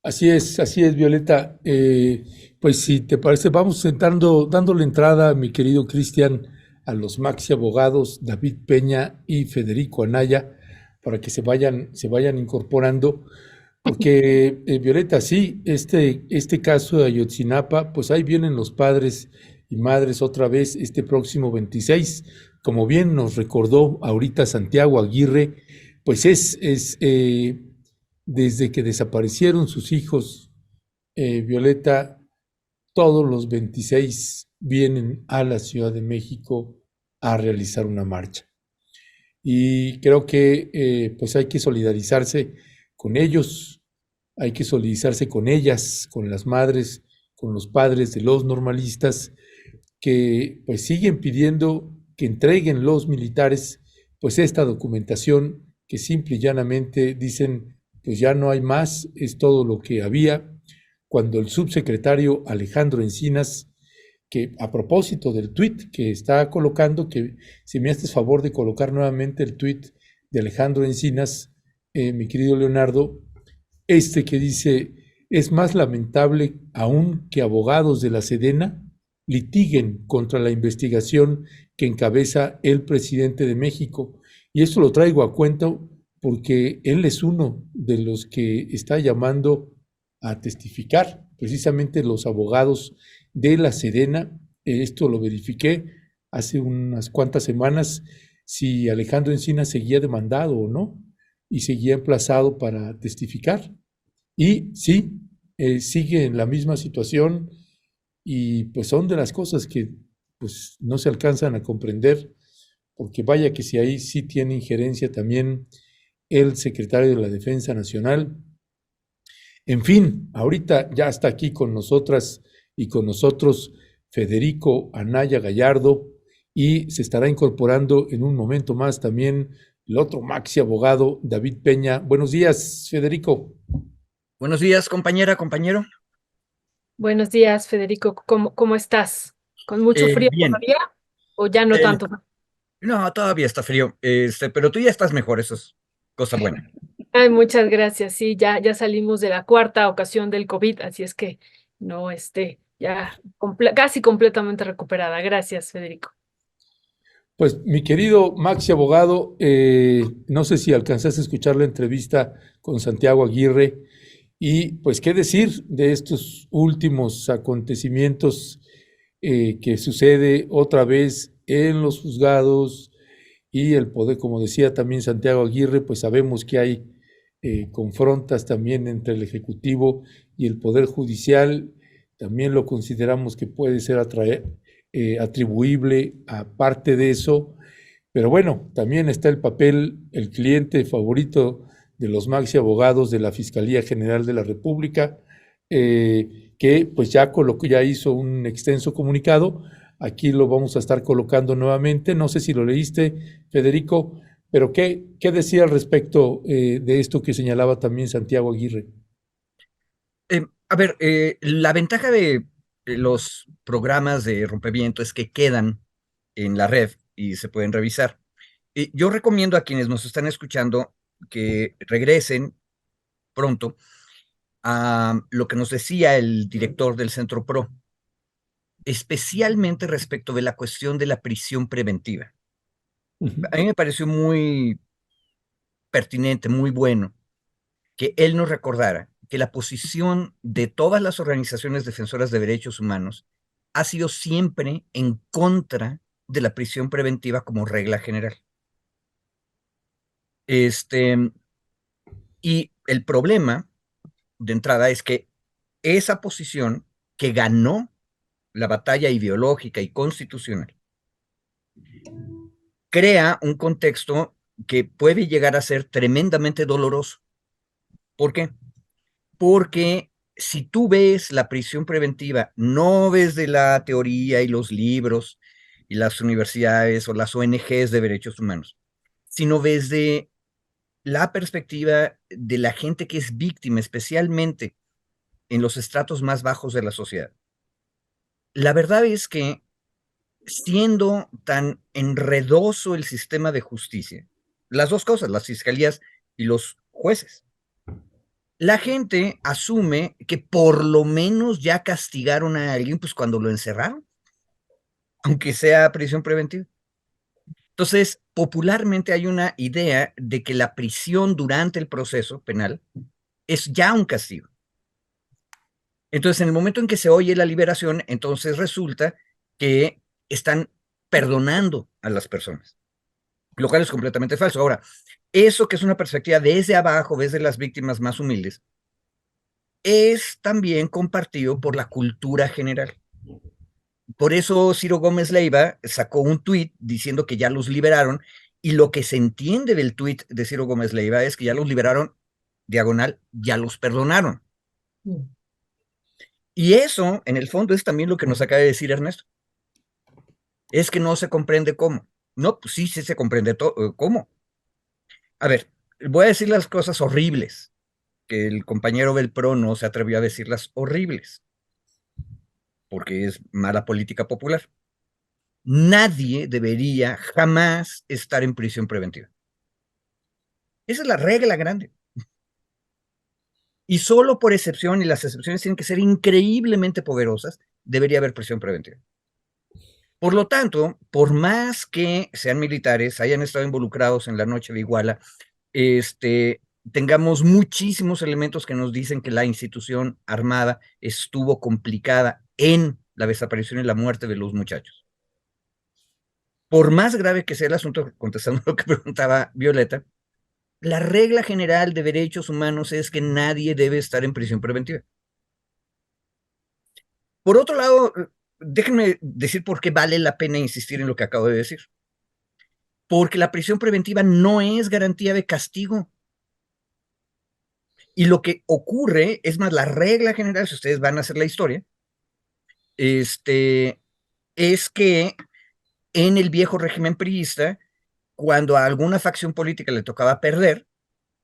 Así es, Violeta. Pues si te parece, vamos dándole entrada, mi querido Cristian, a los maxi abogados David Peña y Federico Anaya, para que se vayan incorporando, porque Violeta, sí, este caso de Ayotzinapa, pues ahí vienen los padres y madres otra vez este próximo 26, como bien nos recordó ahorita Santiago Aguirre, pues desde que desaparecieron sus hijos, Violeta, todos los 26 vienen a la Ciudad de México a realizar una marcha. Y creo que pues hay que solidarizarse con ellos, hay que solidarizarse con ellas, con las madres, con los padres de los normalistas que pues siguen pidiendo que entreguen los militares pues esta documentación que simple y llanamente dicen pues ya no hay más, es todo lo que había, cuando el subsecretario Alejandro Encinas, que a propósito del tuit que está colocando, que si me haces favor de colocar nuevamente el tuit de Alejandro Encinas, mi querido Leonardo, que dice, es más lamentable aún que abogados de la Sedena litiguen contra la investigación que encabeza el presidente de México. Y esto lo traigo a cuento porque él es uno de los que está llamando a testificar, precisamente los abogados de la Sedena. Esto lo verifiqué hace unas cuantas semanas, si Alejandro Encina seguía demandado o no, y seguía emplazado para testificar. Y sí, sigue en la misma situación y pues son de las cosas que pues no se alcanzan a comprender, porque vaya que si ahí sí tiene injerencia también el secretario de la Defensa Nacional. En fin, ahorita ya está aquí con nosotras y con nosotros Federico Anaya Gallardo y se estará incorporando en un momento más también el otro maxi abogado David Peña. Buenos días, Federico. Buenos días, compañera, compañero. Buenos días, Federico. ¿Cómo estás? ¿Con mucho frío Bien. todavía o ya no Eh, tanto? no, todavía está frío, pero tú ya estás mejor, eso es cosa buena. Ay, muchas gracias. Sí, ya salimos de la cuarta ocasión del COVID, así es que no, ya casi completamente recuperada. Gracias, Federico. Pues mi querido Maxi Abogado, no sé si alcanzaste a escuchar la entrevista con Santiago Aguirre y pues qué decir de estos últimos acontecimientos que sucede otra vez en los juzgados y el poder, como decía también Santiago Aguirre, pues sabemos que hay confrontas también entre el Ejecutivo y el Poder Judicial, también lo consideramos que puede ser atribuible a parte de eso, pero bueno, también está el papel, el cliente favorito de los maxi abogados de la Fiscalía General de la República, que pues ya hizo un extenso comunicado. Aquí lo vamos a estar colocando nuevamente. No sé si lo leíste, Federico, pero ¿qué decía al respecto de esto que señalaba también Santiago Aguirre? A ver, la ventaja de los programas de rompimiento es que quedan en la red y se pueden revisar. Yo recomiendo a quienes nos están escuchando que regresen pronto a lo que nos decía el director del Centro PRO, especialmente respecto de la cuestión de la prisión preventiva. Uh -huh. A mí me pareció muy pertinente, muy bueno, que él nos recordara que la posición de todas las organizaciones defensoras de derechos humanos ha sido siempre en contra de la prisión preventiva como regla general. Y el problema de entrada es que esa posición que ganó la batalla ideológica y constitucional crea un contexto que puede llegar a ser tremendamente doloroso. ¿Por qué? Porque si tú ves la prisión preventiva, no desde la teoría y los libros y las universidades o las ONGs de derechos humanos, sino desde la perspectiva de la gente que es víctima, especialmente en los estratos más bajos de la sociedad. La verdad es que siendo tan enredoso el sistema de justicia, las dos cosas, las fiscalías y los jueces, La gente asume que por lo menos ya castigaron a alguien pues cuando lo encerraron, aunque sea prisión preventiva. Entonces, popularmente hay una idea de que la prisión durante el proceso penal es ya un castigo. Entonces, en el momento en que se oye la liberación, entonces resulta que están perdonando a las personas, lo cual es completamente falso. Ahora, eso que es una perspectiva desde abajo, desde las víctimas más humildes, es también compartido por la cultura general. Por eso Ciro Gómez Leiva sacó un tuit diciendo que ya los liberaron, y lo que se entiende del tuit de Ciro Gómez Leiva es que ya los liberaron, diagonal, ya los perdonaron. Y eso, en el fondo, es también lo que nos acaba de decir Ernesto. Es que no se comprende cómo. No, pues sí, sí se comprende cómo. A ver, voy a decir las cosas horribles, que el compañero del PRO no se atrevió a decirlas horribles, porque es mala política popular. Nadie debería jamás estar en prisión preventiva. Esa es la regla grande. Y solo por excepción, y las excepciones tienen que ser increíblemente poderosas, debería haber prisión preventiva. Por lo tanto, por más que sean militares, hayan estado involucrados en la noche de Iguala, tengamos muchísimos elementos que nos dicen que la institución armada estuvo complicada en la desaparición y la muerte de los muchachos. Por más grave que sea el asunto, contestando lo que preguntaba Violeta, la regla general de derechos humanos es que nadie debe estar en prisión preventiva. Por otro lado, déjenme decir por qué vale la pena insistir en lo que acabo de decir. Porque la prisión preventiva no es garantía de castigo. Y lo que ocurre, es más, la regla general, si ustedes van a hacer la historia, es que en el viejo régimen priista, cuando a alguna facción política le tocaba perder,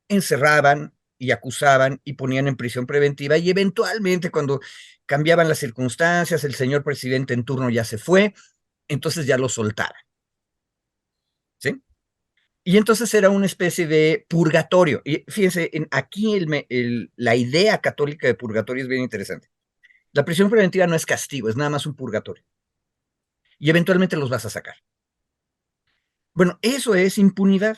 encerraban y acusaban y ponían en prisión preventiva, y eventualmente cuando cambiaban las circunstancias, el señor presidente en turno ya se fue, entonces ya lo soltaban. ¿Sí? Y entonces era una especie de purgatorio. Y fíjense, aquí la idea católica de purgatorio es bien interesante. La prisión preventiva no es castigo, es nada más un purgatorio. Y eventualmente los vas a sacar. Bueno, eso es impunidad.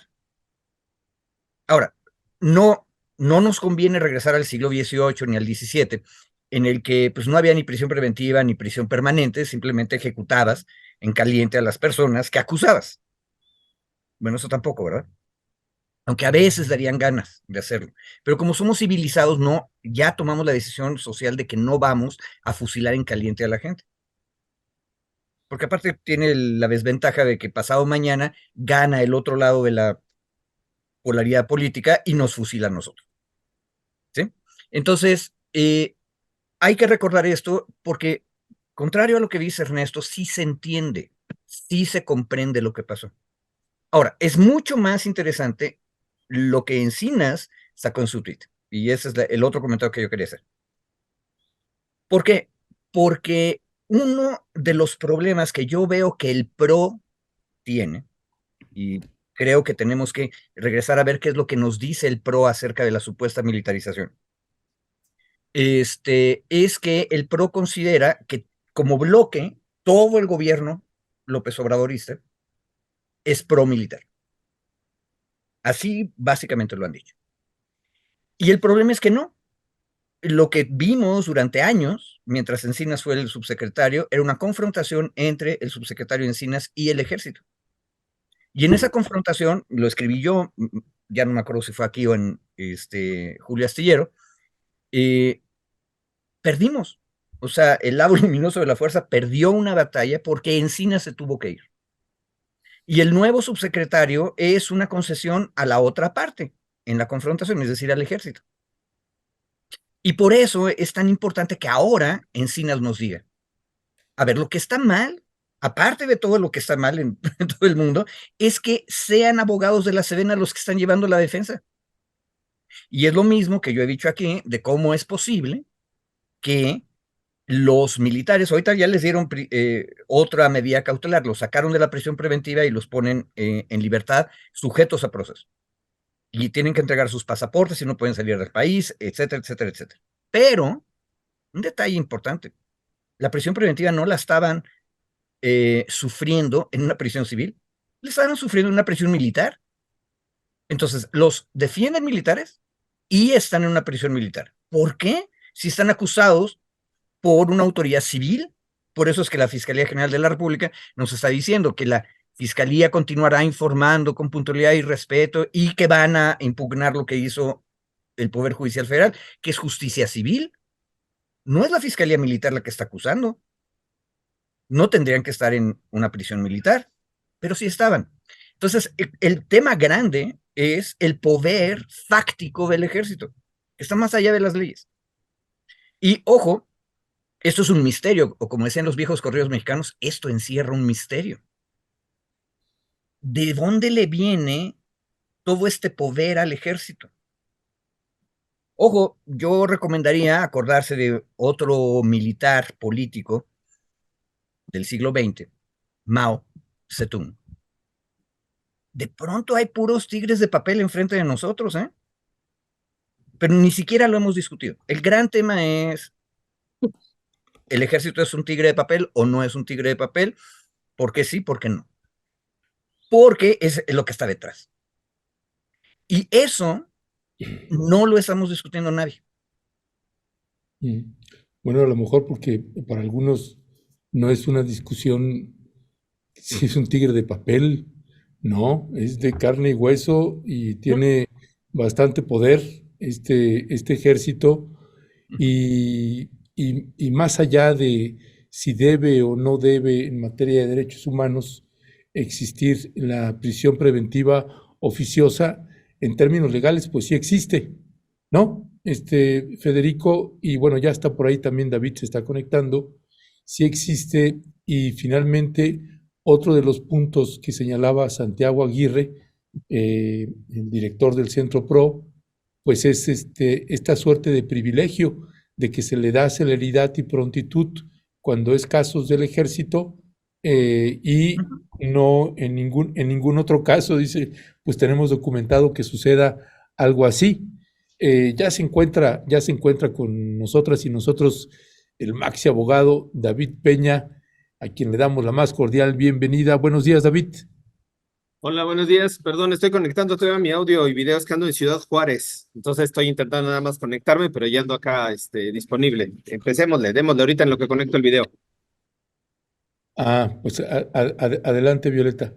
Ahora, no nos conviene regresar al siglo XVIII ni al XVII, en el que pues no había ni prisión preventiva ni prisión permanente, simplemente ejecutabas en caliente a las personas que acusabas. Bueno, eso tampoco, ¿verdad? Aunque a veces darían ganas de hacerlo. Pero como somos civilizados, no, ya tomamos la decisión social de que no vamos a fusilar en caliente a la gente. Porque aparte tiene la desventaja de que pasado mañana gana el otro lado de la polaridad política y nos fusila a nosotros. ¿Sí? Entonces, hay que recordar esto porque, contrario a lo que dice Ernesto, sí se entiende, sí se comprende lo que pasó. Ahora, es mucho más interesante lo que Encinas sacó en su tweet. Y ese es el otro comentario que yo quería hacer. ¿Por qué? Porque uno de los problemas que yo veo que el PRO tiene, y creo que tenemos que regresar a ver qué es lo que nos dice el PRO acerca de la supuesta militarización, es que el PRO considera que como bloque, todo el gobierno López Obradorista es pro militar. Así básicamente lo han dicho. Y el problema es que no. Lo que vimos durante años, mientras Encinas fue el subsecretario, era una confrontación entre el subsecretario Encinas y el ejército. Y en esa confrontación, lo escribí yo, ya no me acuerdo si fue aquí o en Julio Astillero, perdimos. O sea, el lado luminoso de la fuerza perdió una batalla porque Encinas se tuvo que ir. Y el nuevo subsecretario es una concesión a la otra parte en la confrontación, es decir, al ejército. Y por eso es tan importante que ahora Encinas nos diga, a ver, lo que está mal, aparte de todo lo que está mal en, en todo el mundo, es que sean abogados de la Sedena los que están llevando la defensa. Y es lo mismo que yo he dicho aquí de cómo es posible que los militares, ahorita ya les dieron otra medida cautelar, los sacaron de la prisión preventiva y los ponen en libertad, sujetos a proceso. y tienen que entregar sus pasaportes y no pueden salir del país, etcétera, etcétera, etcétera. Pero, un detalle importante, la prisión preventiva no la estaban sufriendo en una prisión civil, la estaban sufriendo en una prisión militar. Entonces, los defienden militares y están en una prisión militar. ¿Por qué? Si están acusados por una autoridad civil. Por eso es que la Fiscalía General de la República nos está diciendo que la Fiscalía continuará informando con puntualidad y respeto y que van a impugnar lo que hizo el Poder Judicial Federal, que es justicia civil. No es la Fiscalía Militar la que está acusando. No tendrían que estar en una prisión militar, pero sí estaban. Entonces, el tema grande es el poder fáctico del ejército, que está más allá de las leyes. Y ojo, esto es un misterio, o como decían los viejos correos mexicanos, esto encierra un misterio. ¿De dónde le viene todo este poder al ejército? Ojo, yo recomendaría acordarse de otro militar político del siglo XX, Mao Zedong. De pronto hay puros tigres de papel enfrente de nosotros, ¿eh? Pero ni siquiera lo hemos discutido. El gran tema es, ¿el ejército es un tigre de papel o no es un tigre de papel? ¿Por qué sí, por qué no? Porque es lo que está detrás. Y eso no lo estamos discutiendo nadie. Bueno, a lo mejor porque para algunos no es una discusión si es un tigre de papel, no, es de carne y hueso y tiene bastante poder este ejército y más allá de si debe o no debe en materia de derechos humanos existir la prisión preventiva oficiosa, en términos legales, pues sí existe, ¿no? Federico, y bueno, ya está por ahí también David, se está conectando, sí existe y finalmente otro de los puntos que señalaba Santiago Aguirre, el director del Centro PRO, pues es esta suerte de privilegio de que se le da celeridad y prontitud cuando es casos del ejército y no en ningún otro caso, dice, pues tenemos documentado que suceda algo así. Ya se encuentra con nosotras y nosotros el maxi abogado David Peña, a quien le damos la más cordial bienvenida. Buenos días, David. Hola, buenos días. Perdón, estoy conectando todavía mi audio y videos que ando en Ciudad Juárez. Entonces estoy intentando nada más conectarme, pero ya ando acá disponible. Empecémosle, démosle ahorita en lo que conecto el video. Pues adelante, Violeta.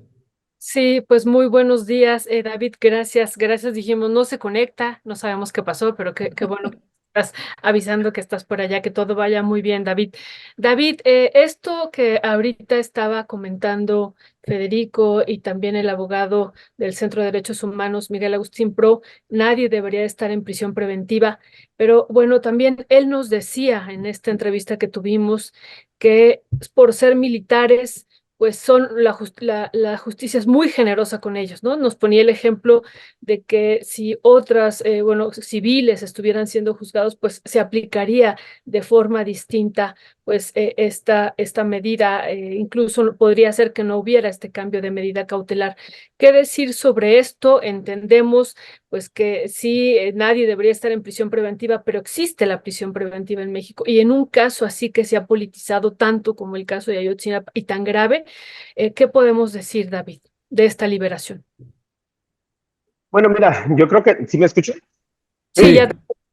Sí, pues muy buenos días, David, gracias. Dijimos, no se conecta, no sabemos qué pasó, pero qué bueno que estás avisando que estás por allá, que todo vaya muy bien, David. David, esto que ahorita estaba comentando Federico y también el abogado del Centro de Derechos Humanos, Miguel Agustín Pro, nadie debería estar en prisión preventiva, pero bueno, también él nos decía en esta entrevista que tuvimos que por ser militares pues la justicia es muy generosa con ellos, ¿no? Nos ponía el ejemplo de que si otras, civiles estuvieran siendo juzgados, pues se aplicaría de forma distinta, pues esta medida, incluso podría ser que no hubiera este cambio de medida cautelar. ¿Qué decir sobre esto? Entendemos, pues que sí, nadie debería estar en prisión preventiva, pero existe la prisión preventiva en México y en un caso así que se ha politizado tanto como el caso de Ayotzinapa y tan grave, ¿qué podemos decir, David, de esta liberación? Bueno, mira, yo creo que, ¿sí me escucho? Sí, Sí, ya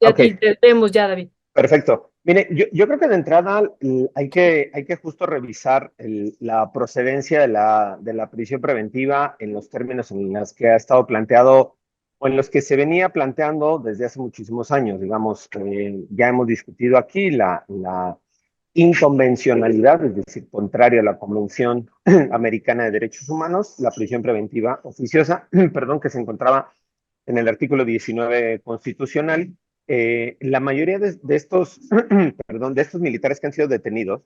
Ok, entendemos ya, David. perfecto. Mire, yo creo que de entrada hay que justo revisar la procedencia de la prisión preventiva en los términos en los que ha estado planteado o en los que se venía planteando desde hace muchísimos años. Digamos, ya hemos discutido aquí la inconvencionalidad, es decir, contrario a la Convención Americana de Derechos Humanos, la prisión preventiva oficiosa, perdón, que se encontraba en el artículo 19 constitucional. La mayoría de estos, perdón, de estos militares que han sido detenidos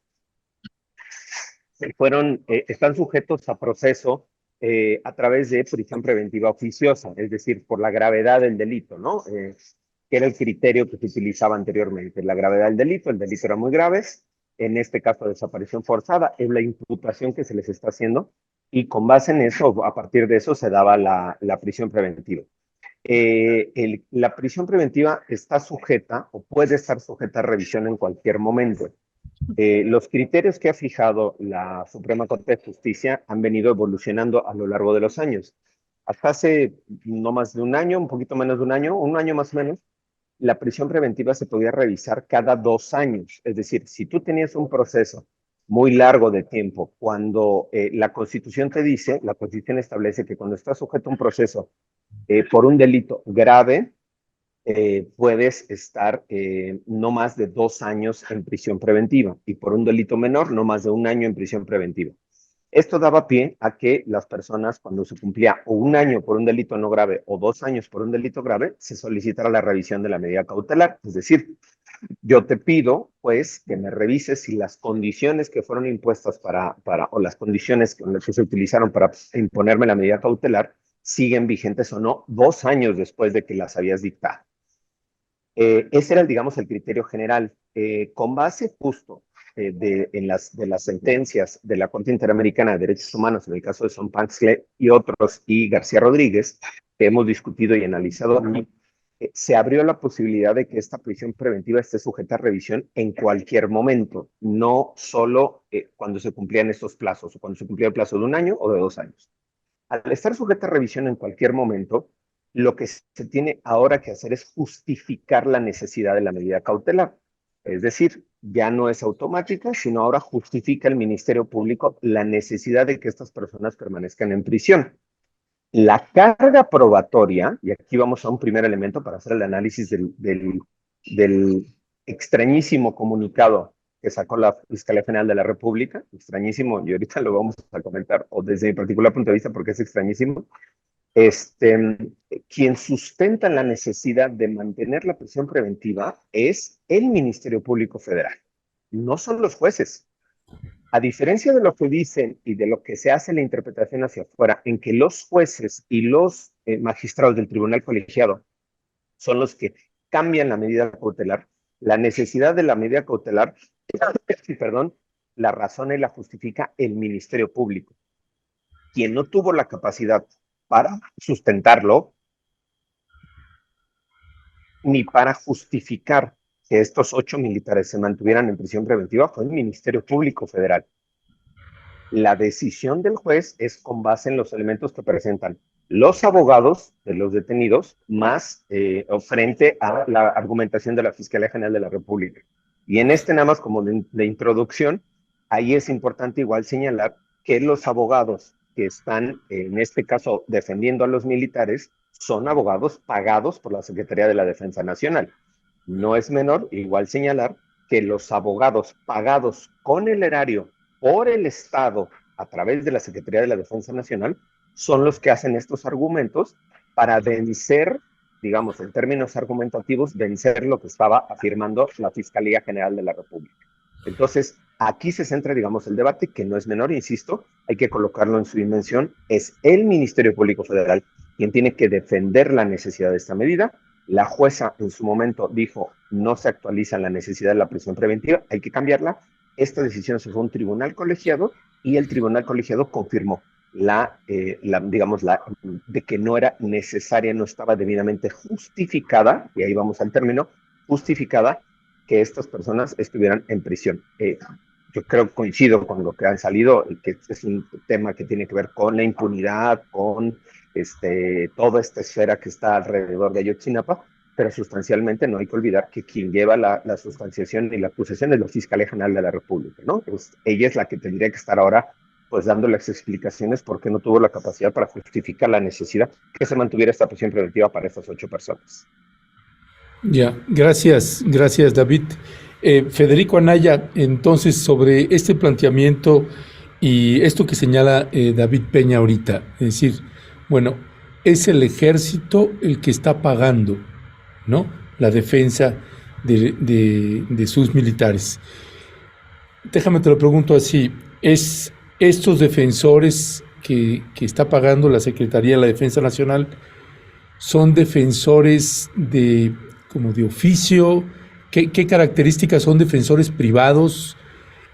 están sujetos a proceso a través de prisión preventiva oficiosa, es decir, por la gravedad del delito, ¿no? Que era el criterio que se utilizaba anteriormente. La gravedad del delito, el delito era muy grave, en este caso desaparición forzada, es la imputación que se les está haciendo y con base en eso, a partir de eso se daba la prisión preventiva. La prisión preventiva está sujeta o puede estar sujeta a revisión en cualquier momento. Los criterios que ha fijado la Suprema Corte de Justicia han venido evolucionando a lo largo de los años. Hasta hace no más de un año, un poquito menos de un año más o menos, la prisión preventiva se podía revisar cada 2 años. Es decir, si tú tenías un proceso muy largo de tiempo, cuando la Constitución te dice, la Constitución establece que cuando estás sujeto a un proceso por un delito grave, puedes estar no más de 2 años en prisión preventiva y por un delito menor no más de un año en prisión preventiva. Esto daba pie a que las personas, cuando se cumplía o un año por un delito no grave o 2 años por un delito grave, se solicitara la revisión de la medida cautelar. Es decir, yo te pido, pues, que me revises si las condiciones que fueron impuestas o las condiciones que se utilizaron para imponerme la medida cautelar siguen vigentes o no 2 años después de que las habías dictado. Ese era, digamos, el criterio general. Con base justo de las sentencias de la Corte Interamericana de Derechos Humanos, en el caso de Son Panxle y otros, y García Rodríguez, que hemos discutido y analizado aquí, se abrió la posibilidad de que esta prisión preventiva esté sujeta a revisión en cualquier momento, no solo cuando se cumplían estos plazos, o cuando se cumplía el plazo de un año o de 2 años. Al estar sujeta a revisión en cualquier momento, lo que se tiene ahora que hacer es justificar la necesidad de la medida cautelar. Es decir, ya no es automática, sino ahora justifica el Ministerio Público la necesidad de que estas personas permanezcan en prisión. La carga probatoria, y aquí vamos a un primer elemento para hacer el análisis del extrañísimo comunicado que sacó la Fiscalía General de la República, extrañísimo, y ahorita lo vamos a comentar, o desde mi particular punto de vista, porque es extrañísimo. Quien sustenta la necesidad de mantener la prisión preventiva es el Ministerio Público Federal, no son los jueces. A diferencia de lo que dicen y de lo que se hace la interpretación hacia afuera, en que los jueces y los magistrados del tribunal colegiado son los que cambian la medida cautelar, la necesidad de la medida cautelar, perdón, la razón y la justifica el Ministerio Público. Quien no tuvo la capacidad para sustentarlo, ni para justificar que estos 8 militares se mantuvieran en prisión preventiva, fue el Ministerio Público Federal. La decisión del juez es con base en los elementos que presentan los abogados de los detenidos, más frente a la argumentación de la Fiscalía General de la República. Y en nada más como de introducción, ahí es importante igual señalar que los abogados que están, en este caso, defendiendo a los militares, son abogados pagados por la Secretaría de la Defensa Nacional. No es menor igual señalar que los abogados pagados con el erario por el Estado a través de la Secretaría de la Defensa Nacional son los que hacen estos argumentos para vencer, digamos, en términos argumentativos, vencer lo que estaba afirmando la Fiscalía General de la República. Entonces, aquí se centra, digamos, el debate, que no es menor, insisto, hay que colocarlo en su dimensión, es el Ministerio Público Federal quien tiene que defender la necesidad de esta medida. La jueza en su momento dijo, no se actualiza la necesidad de la prisión preventiva, hay que cambiarla. Esta decisión se fue a un tribunal colegiado y el tribunal colegiado confirmó de que no era necesaria, no estaba debidamente justificada, y ahí vamos al término, justificada que estas personas estuvieran en prisión. Yo creo, coincido con lo que han salido, que es un tema que tiene que ver con la impunidad, con toda esta esfera que está alrededor de Ayotzinapa, pero sustancialmente no hay que olvidar que quien lleva la sustanciación y la acusación es la Fiscalía General de la República, ¿no? Pues ella es la que tendría que estar ahora pues dando las explicaciones por qué no tuvo la capacidad para justificar la necesidad que se mantuviera esta prisión preventiva para estas 8 personas. Ya, gracias David. Federico Anaya, entonces sobre este planteamiento y esto que señala David Peña ahorita, es decir, bueno, es el ejército el que está pagando, ¿no?, la defensa de sus militares. Déjame te lo pregunto así, ¿es estos defensores que está pagando la Secretaría de la Defensa Nacional son defensores como de oficio? ¿Qué características son defensores privados?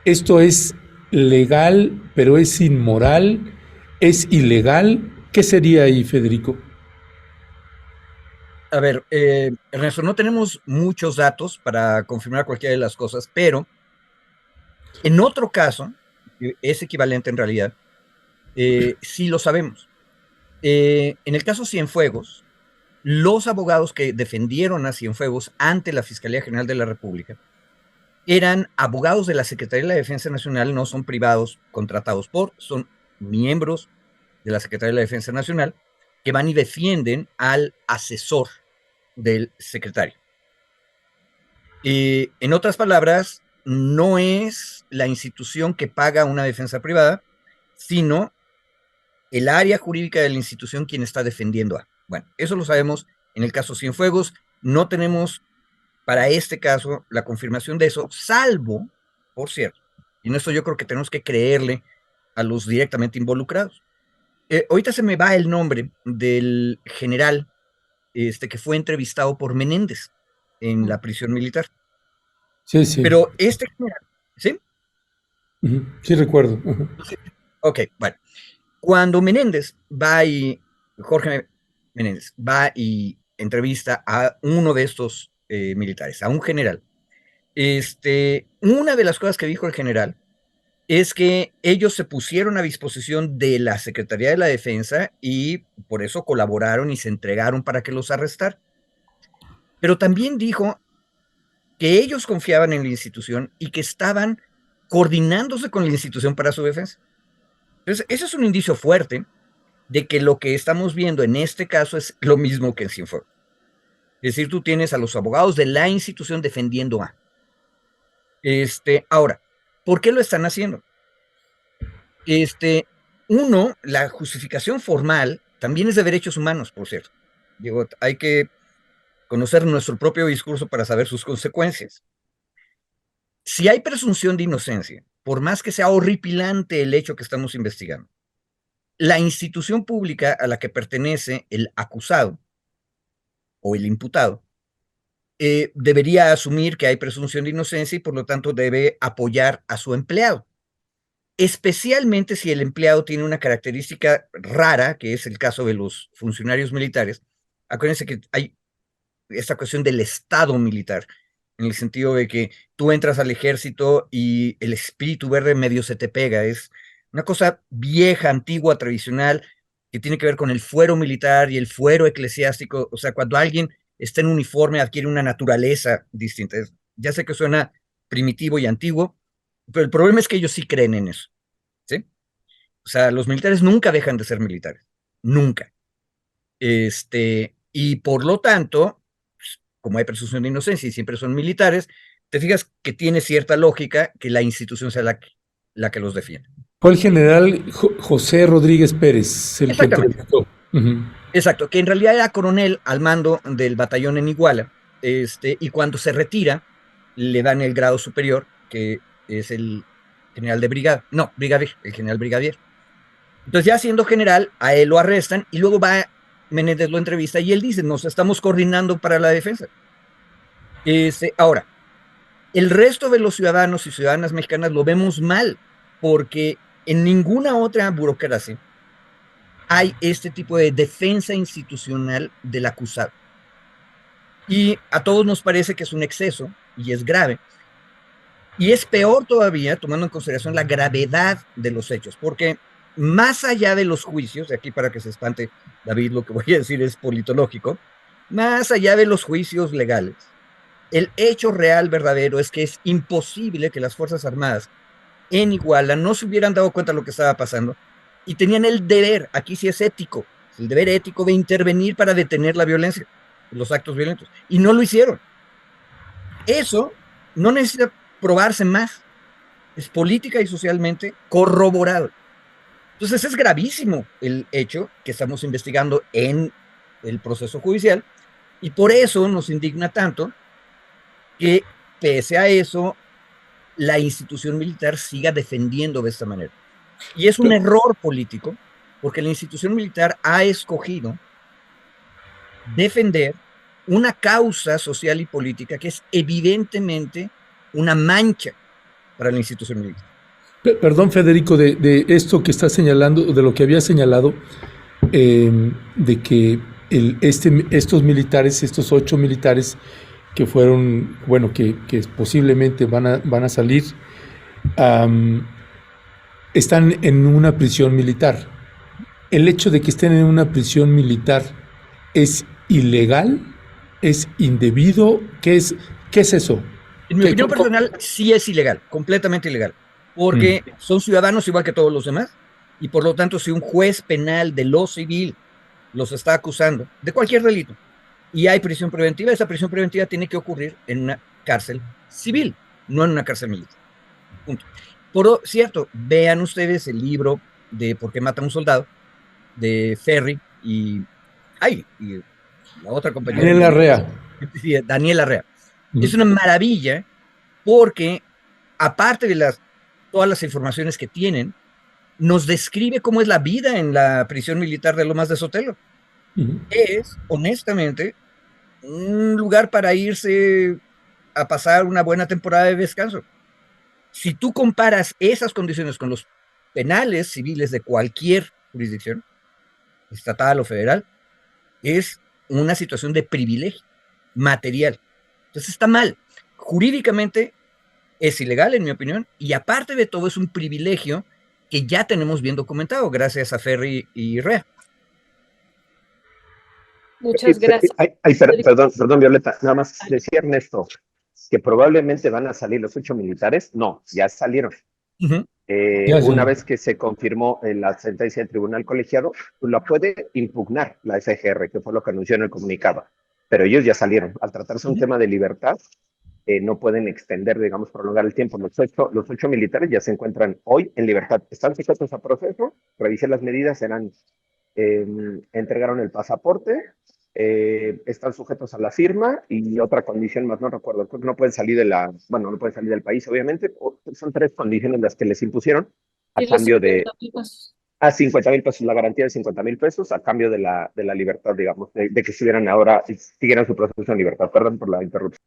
¿Esto es legal, pero es inmoral? ¿Es ilegal? ¿Qué sería ahí, Federico? A ver, Ernesto, no tenemos muchos datos para confirmar cualquiera de las cosas, pero en otro caso, que es equivalente en realidad, sí lo sabemos. En el caso Cienfuegos, los abogados que defendieron a Cienfuegos ante la Fiscalía General de la República eran abogados de la Secretaría de la Defensa Nacional, no son privados contratados son miembros de la Secretaría de la Defensa Nacional que van y defienden al asesor del secretario. En otras palabras, no es la institución que paga una defensa privada, sino el área jurídica de la institución quien está defendiendo a. Bueno, eso lo sabemos en el caso Cienfuegos. No tenemos para este caso la confirmación de eso, salvo, por cierto, y en esto yo creo que tenemos que creerle a los directamente involucrados. Ahorita se me va el nombre del general que fue entrevistado por Menéndez en la prisión militar. Sí, sí. Pero este general, ¿sí? Sí, recuerdo. Ok, bueno. Cuando Menéndez va y, Jorge Menéndez va y entrevista a uno de estos militares, a un general, una de las cosas que dijo el general es que ellos se pusieron a disposición de la Secretaría de la Defensa y por eso colaboraron y se entregaron para que los arrestaran. Pero también dijo que ellos confiaban en la institución y que estaban coordinándose con la institución para su defensa. Entonces, ese es un indicio fuerte de que lo que estamos viendo en este caso es lo mismo que en Cienfuegos. Es decir, tú tienes a los abogados de la institución defendiendo a. Ahora, ¿por qué lo están haciendo? Uno, la justificación formal también es de derechos humanos, por cierto. Digo, hay que conocer nuestro propio discurso para saber sus consecuencias. Si hay presunción de inocencia, por más que sea horripilante el hecho que estamos investigando, la institución pública a la que pertenece el acusado o el imputado debería asumir que hay presunción de inocencia y por lo tanto debe apoyar a su empleado. Especialmente si el empleado tiene una característica rara, que es el caso de los funcionarios militares. Acuérdense que hay esta cuestión del estado militar, en el sentido de que tú entras al ejército y el espíritu verde medio se te pega. Es una cosa vieja, antigua, tradicional, que tiene que ver con el fuero militar y el fuero eclesiástico. O sea, cuando alguien está en uniforme adquiere una naturaleza distinta. Ya sé que suena primitivo y antiguo, pero el problema es que ellos sí creen en eso, ¿sí? O sea, los militares nunca dejan de ser militares, nunca. Y por lo tanto, como hay presunción de inocencia y siempre son militares, te fijas que tiene cierta lógica que la institución sea la que los defiende. Fue el general José Rodríguez Pérez el que entrevistó. Exacto, que en realidad era coronel al mando del batallón en Iguala, y cuando se retira, le dan el grado superior, que es el general de brigada, no, brigadier, el general brigadier. Entonces ya siendo general, a él lo arrestan y luego va Menéndez lo entrevista y él dice, nos estamos coordinando para la defensa. Ahora, el resto de los ciudadanos y ciudadanas mexicanas lo vemos mal, porque en ninguna otra burocracia hay este tipo de defensa institucional del acusado. Y a todos nos parece que es un exceso y es grave. Y es peor todavía, tomando en consideración la gravedad de los hechos, porque más allá de los juicios, de aquí para que se espante David, lo que voy a decir es politológico, más allá de los juicios legales, el hecho real, verdadero, es que es imposible que las Fuerzas Armadas en Iguala no se hubieran dado cuenta de lo que estaba pasando y tenían el deber, aquí sí es ético, el deber ético de intervenir para detener la violencia, los actos violentos, y no lo hicieron. Eso no necesita probarse más, es política y socialmente corroborado. Entonces es gravísimo el hecho que estamos investigando en el proceso judicial y por eso nos indigna tanto que pese a eso la institución militar siga defendiendo de esta manera. Y es un error político porque la institución militar ha escogido defender una causa social y política que es evidentemente una mancha para la institución militar. Perdón, Federico, de esto que estás señalando, de lo que había señalado, de que estos militares, estos 8 militares que fueron, bueno, que posiblemente van a salir, están en una prisión militar. El hecho de que estén en una prisión militar es ilegal, es indebido. ¿Qué es eso? En mi opinión personal, sí es ilegal, completamente ilegal, porque son ciudadanos igual que todos los demás, y por lo tanto, si un juez penal de lo civil los está acusando de cualquier delito y hay prisión preventiva, esa prisión preventiva tiene que ocurrir en una cárcel civil, no en una cárcel militar. Punto. Por cierto, vean ustedes el libro de ¿Por qué mata a un soldado? De Ferri y la otra compañera. Daniel Larrea. Daniel Larrea. Es una maravilla porque, aparte de todas las informaciones que tienen, nos describe cómo es la vida en la prisión militar de Lomas de Sotelo. Es, honestamente, un lugar para irse a pasar una buena temporada de descanso. Si tú comparas esas condiciones con los penales civiles de cualquier jurisdicción, estatal o federal, es una situación de privilegio material. Entonces está mal. Jurídicamente es ilegal, en mi opinión, y aparte de todo es un privilegio que ya tenemos bien documentado gracias a Ferri y Rea. Muchas gracias. Perdón, Violeta, nada más decía Ernesto que probablemente van a salir los 8 militares. No, ya salieron. Una vez que se confirmó en la sentencia del tribunal colegiado, la puede impugnar la FGR, que fue lo que anunció en el comunicado. Pero ellos ya salieron. Al tratarse de un tema de libertad, no pueden extender, digamos, prolongar el tiempo. Los 8 militares ya se encuentran hoy en libertad. Están sujetos a proceso. Revisé las medidas, entregaron el pasaporte, están sujetos a la firma y otra condición más, no recuerdo, creo que no pueden salir no pueden salir del país, obviamente. Son 3 condiciones las que les impusieron a cambio de... A 50,000 pesos, la garantía de 50,000 pesos a cambio de la libertad, digamos, de que siguieran su proceso en libertad. Perdón por la interrupción.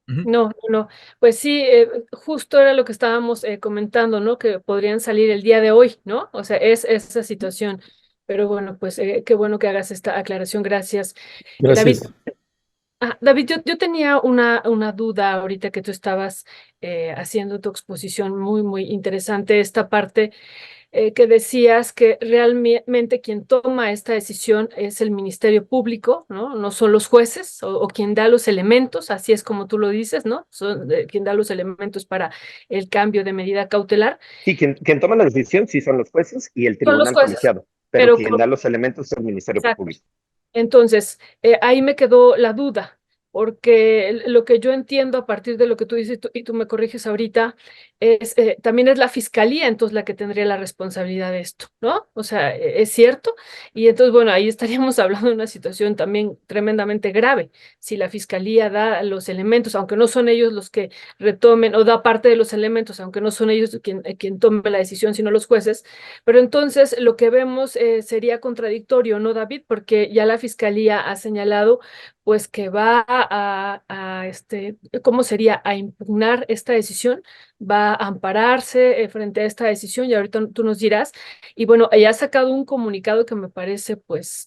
No, pues sí, justo era lo que estábamos comentando, ¿no? Que podrían salir el día de hoy, ¿no? O sea, es esa situación. Pero bueno, pues qué bueno que hagas esta aclaración. Gracias. Gracias. David, yo tenía una duda ahorita que tú estabas haciendo tu exposición muy, muy interesante, esta parte que decías que realmente quien toma esta decisión es el Ministerio Público, ¿no? No son los jueces o quien da los elementos, así es como tú lo dices, ¿no? Son quien da los elementos para el cambio de medida cautelar. Sí, quien toma la decisión sí son los jueces y el tribunal colegiado, pero quien da los elementos es el Ministerio Público. Entonces, ahí me quedó la duda, porque lo que yo entiendo a partir de lo que tú dices y tú me corriges ahorita, también es la fiscalía entonces la que tendría la responsabilidad de esto, ¿no? O sea, es cierto. Y entonces, bueno, ahí estaríamos hablando de una situación también tremendamente grave. Si la fiscalía da los elementos, aunque no son ellos los que retomen, o da parte de los elementos, aunque no son ellos quien tome la decisión, sino los jueces, pero entonces lo que vemos sería contradictorio, ¿no, David? Porque ya la fiscalía ha señalado pues que va ¿cómo sería? A impugnar esta decisión, va a ampararse frente a esta decisión y ahorita tú nos dirás. Y bueno, ella ha sacado un comunicado que me parece pues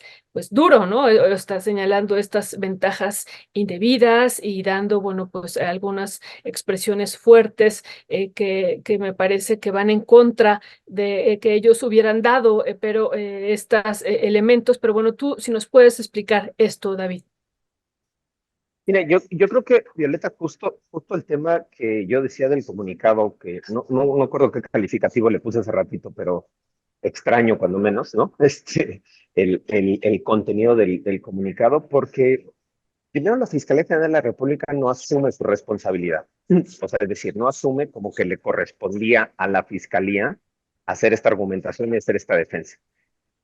duro, ¿no? Está señalando estas ventajas indebidas y dando, bueno, pues algunas expresiones fuertes que me parece que van en contra de que ellos hubieran dado, pero estos elementos. Pero bueno, tú si nos puedes explicar esto, David. Mira, yo creo que, Violeta, justo el tema que yo decía del comunicado, que no acuerdo qué calificativo le puse hace ratito, pero extraño cuando menos, ¿no? El contenido del comunicado, porque primero la Fiscalía General de la República no asume su responsabilidad. O sea, es decir, no asume como que le correspondía a la Fiscalía hacer esta argumentación y hacer esta defensa.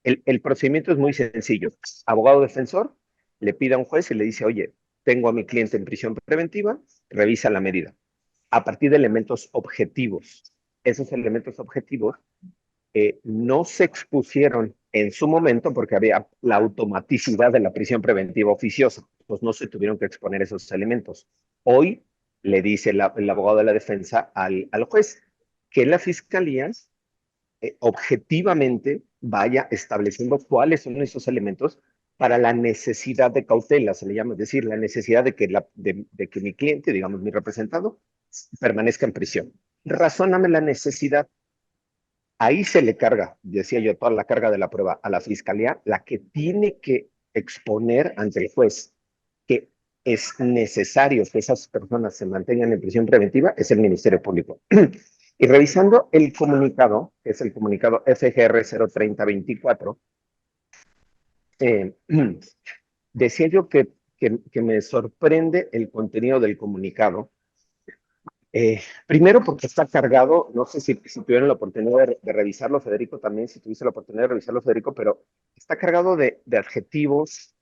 El procedimiento es muy sencillo. Abogado defensor le pide a un juez y le dice, oye, tengo a mi cliente en prisión preventiva, revisa la medida. A partir de elementos objetivos. Esos elementos objetivos no se expusieron en su momento porque había la automaticidad de la prisión preventiva oficiosa. Pues no se tuvieron que exponer esos elementos. Hoy le dice el abogado de la defensa al juez que la fiscalía objetivamente vaya estableciendo cuáles son esos elementos para la necesidad de cautela, se le llama, es decir, la necesidad de que mi cliente, digamos, mi representado, permanezca en prisión. Razóname la necesidad. Ahí se le carga, decía yo, toda la carga de la prueba a la fiscalía, la que tiene que exponer ante el juez que es necesario que esas personas se mantengan en prisión preventiva es el Ministerio Público. Y revisando el comunicado, que es el comunicado FGR 03024, decía yo que me sorprende el contenido del comunicado. Primero porque está cargado, no sé si tuvieron la oportunidad de revisarlo, Federico, también, si tuviste la oportunidad de revisarlo, Federico, pero está cargado de adjetivos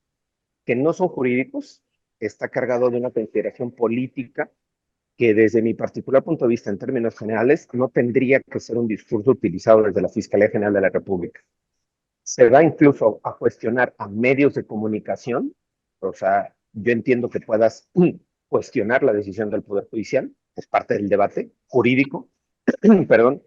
que no son jurídicos, está cargado de una consideración política que desde mi particular punto de vista, en términos generales, no tendría que ser un discurso utilizado desde la Fiscalía General de la República. Se va incluso a cuestionar a medios de comunicación, o sea, yo entiendo que puedas cuestionar la decisión del Poder Judicial, es parte del debate jurídico, perdón,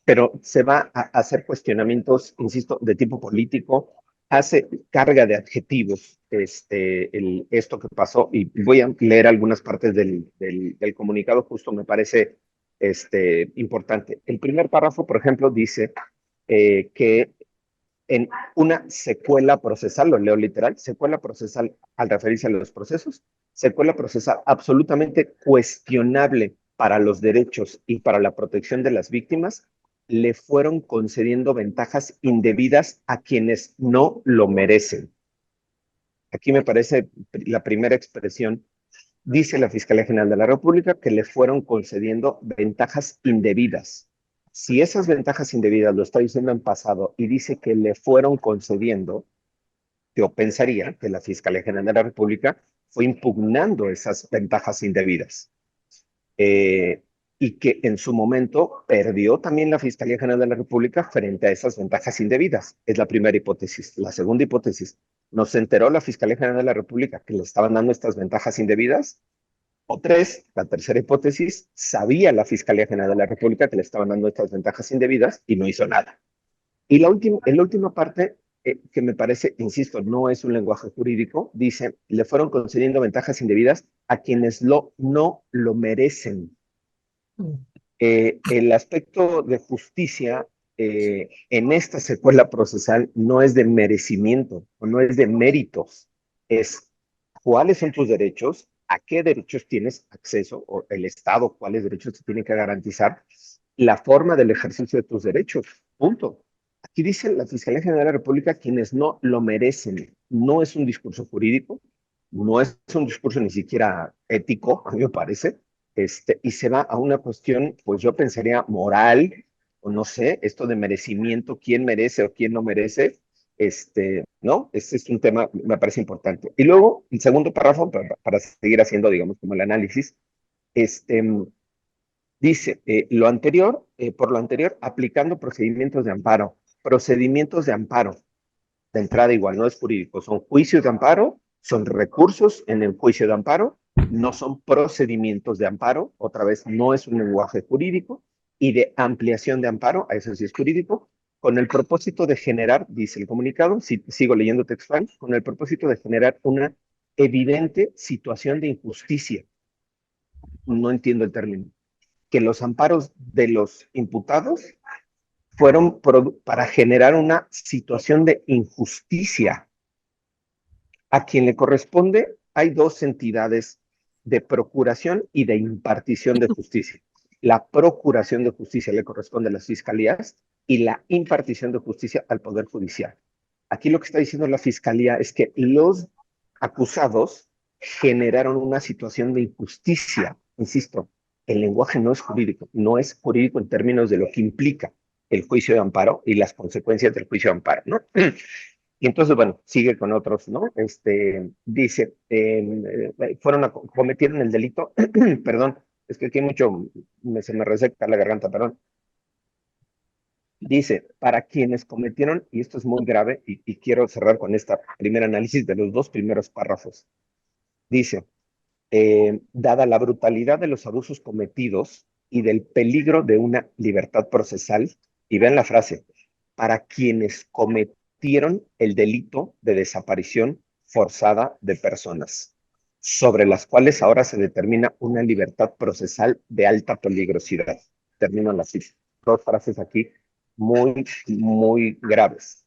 pero se va a hacer cuestionamientos, insisto, de tipo político, hace carga de adjetivos esto que pasó, y voy a leer algunas partes del comunicado, justo me parece importante. El primer párrafo, por ejemplo, dice que en una secuela procesal, lo leo literal, secuela procesal al referirse a los procesos, secuela procesal absolutamente cuestionable para los derechos y para la protección de las víctimas, le fueron concediendo ventajas indebidas a quienes no lo merecen. Aquí me parece la primera expresión. Dice la Fiscalía General de la República que le fueron concediendo ventajas indebidas. Si esas ventajas indebidas lo está diciendo en pasado y dice que le fueron concediendo, yo pensaría que la Fiscalía General de la República fue impugnando esas ventajas indebidas. Y que en su momento perdió también la Fiscalía General de la República frente a esas ventajas indebidas. Es la primera hipótesis. La segunda hipótesis, ¿nos enteró la Fiscalía General de la República que le estaban dando estas ventajas indebidas? O tres, la tercera hipótesis, sabía la Fiscalía General de la República que le estaban dando estas ventajas indebidas y no hizo nada. Y en la última parte, que me parece, insisto, no es un lenguaje jurídico, dice, le fueron concediendo ventajas indebidas a quienes no lo merecen. El aspecto de justicia en esta secuela procesal no es de merecimiento o no es de méritos, es cuáles son tus derechos, a qué derechos tienes acceso, o el Estado, cuáles derechos te tiene que garantizar, la forma del ejercicio de tus derechos, punto. Aquí dice la Fiscalía General de la República quienes no lo merecen. No es un discurso jurídico, no es un discurso ni siquiera ético, a mí me parece, y se va a una cuestión, pues yo pensaría moral, o no sé, esto de merecimiento, quién merece o quién no merece, ¿no? Este es un tema, me parece importante. Y luego, el segundo párrafo, para seguir haciendo, digamos, como el análisis, este, dice, por lo anterior, aplicando procedimientos de amparo, de entrada igual, no es jurídico, son juicios de amparo, son recursos en el juicio de amparo, no son procedimientos de amparo, otra vez no es un lenguaje jurídico, y de ampliación de amparo, a eso sí es jurídico, con el propósito de generar, dice el comunicado, sigo leyendo textual, con el propósito de generar una evidente situación de injusticia. No entiendo el término. Que los amparos de los imputados fueron para generar una situación de injusticia. A quien le corresponde, hay dos entidades de procuración y de impartición de justicia. La procuración de justicia le corresponde a las fiscalías y la impartición de justicia al Poder Judicial. Aquí lo que está diciendo la fiscalía es que los acusados generaron una situación de injusticia. Insisto, el lenguaje no es jurídico en términos de lo que implica el juicio de amparo y las consecuencias del juicio de amparo, ¿no? Y entonces, bueno, sigue con otros, ¿no? Dice, cometieron el delito, perdón, es que aquí se me reseca la garganta, perdón. Dice, para quienes cometieron, y esto es muy grave, y quiero cerrar con este primer análisis de los dos primeros párrafos. Dice, dada la brutalidad de los abusos cometidos y del peligro de una libertad procesal, y vean la frase, para quienes cometieron cometieron el delito de desaparición forzada de personas, sobre las cuales ahora se determina una libertad procesal de alta peligrosidad. Termino la cita. Dos frases aquí muy, muy graves.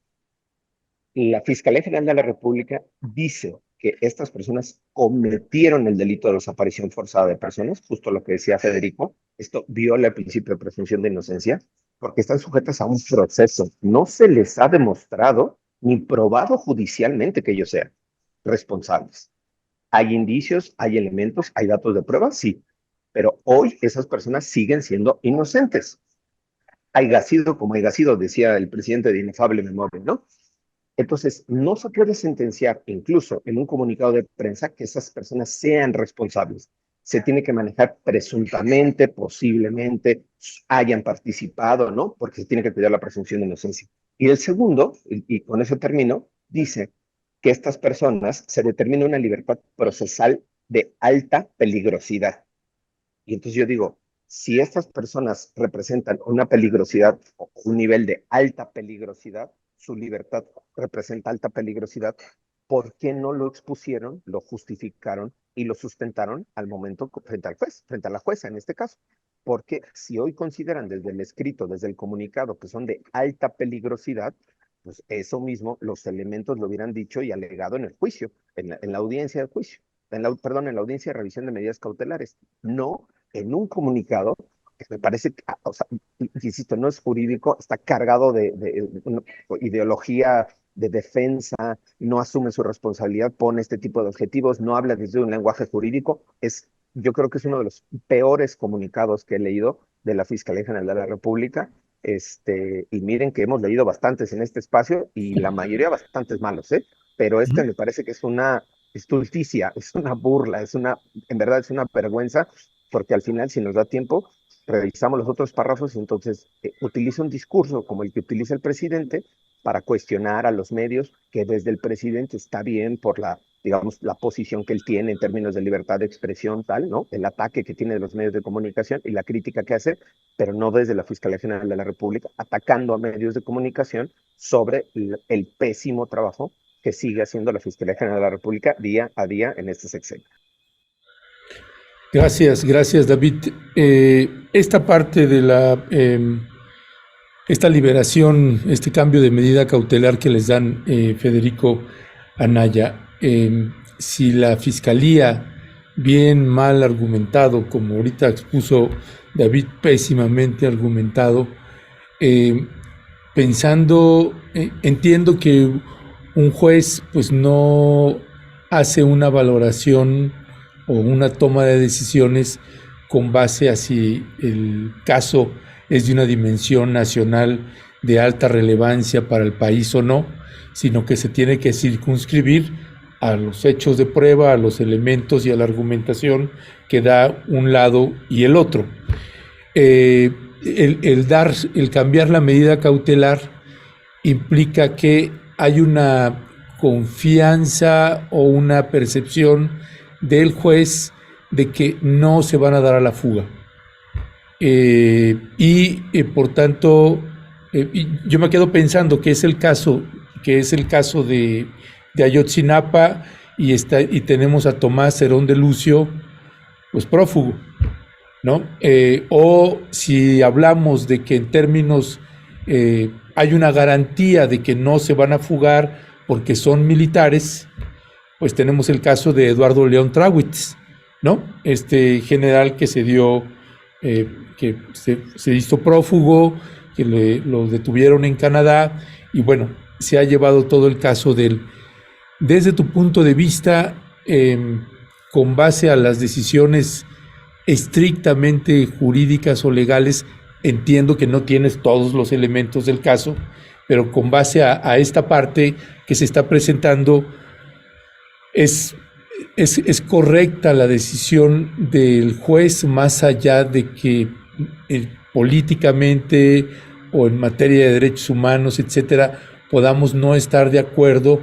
La Fiscalía General de la República dice que estas personas cometieron el delito de desaparición forzada de personas, justo lo que decía Federico. Esto viola el principio de presunción de inocencia, porque están sujetas a un proceso. No se les ha demostrado ni probado judicialmente que ellos sean responsables. ¿Hay indicios, hay elementos, hay datos de prueba? Sí, pero hoy esas personas siguen siendo inocentes. Haya sido como haya sido, decía el presidente de inefable memoria, ¿no? Entonces, no se puede sentenciar, incluso en un comunicado de prensa, que esas personas sean responsables. Se tiene que manejar presuntamente, posiblemente, hayan participado, ¿no? Porque se tiene que cuidar la presunción de inocencia. Y el segundo, y con eso termino, dice que estas personas se determina una libertad procesal de alta peligrosidad. Y entonces yo digo, si estas personas representan una peligrosidad o un nivel de alta peligrosidad, su libertad representa alta peligrosidad, ¿por qué no lo expusieron, lo justificaron y lo sustentaron al momento frente al juez, frente a la jueza en este caso? Porque si hoy consideran desde el escrito, desde el comunicado, que son de alta peligrosidad, pues eso mismo, los elementos lo hubieran dicho y alegado en el juicio, en la audiencia del juicio, perdón, en la audiencia de revisión de medidas cautelares, no en un comunicado que me parece, o sea, insisto, no es jurídico, está cargado de una ideología de defensa, no asume su responsabilidad, pone este tipo de objetivos, no habla desde un lenguaje jurídico. Yo creo que es uno de los peores comunicados que he leído de la Fiscalía General de la República. Y miren que hemos leído bastantes en este espacio y la mayoría bastantes malos, ¿eh? Pero me parece que es una estulticia, es una burla, en verdad es una vergüenza, porque al final, si nos da tiempo, revisamos los otros párrafos y entonces utiliza un discurso como el que utiliza el presidente para cuestionar a los medios, que desde el presidente está bien por digamos, la posición que él tiene en términos de libertad de expresión, tal, ¿no? El ataque que tiene de los medios de comunicación y la crítica que hace, pero no desde la Fiscalía General de la República, atacando a medios de comunicación sobre el pésimo trabajo que sigue haciendo la Fiscalía General de la República día a día en este sexenio. Gracias, David. Esta parte de esta liberación, este cambio de medida cautelar que les dan Federico Anaya, si la Fiscalía, bien mal argumentado, como ahorita expuso David, pésimamente argumentado, entiendo que un juez pues no hace una valoración o una toma de decisiones con base a si el caso es de una dimensión nacional de alta relevancia para el país o no, sino que se tiene que circunscribir a los hechos de prueba, a los elementos y a la argumentación que da un lado y el otro. El cambiar la medida cautelar implica que hay una confianza o una percepción del juez de que no se van a dar a la fuga. Por tanto, yo me quedo pensando que es el caso de Ayotzinapa y tenemos a Tomás Herón de Lucio, pues prófugo, ¿no? O si hablamos de que en términos hay una garantía de que no se van a fugar porque son militares, pues tenemos el caso de Eduardo León Trawitz, ¿no? Este general que que se hizo prófugo, que lo detuvieron en Canadá, y bueno, se ha llevado todo el caso de él. Desde tu punto de vista, con base a las decisiones estrictamente jurídicas o legales, entiendo que no tienes todos los elementos del caso, pero con base a esta parte que se está presentando, ¿es correcta la decisión del juez, más allá de que políticamente o en materia de derechos humanos, etcétera, podamos no estar de acuerdo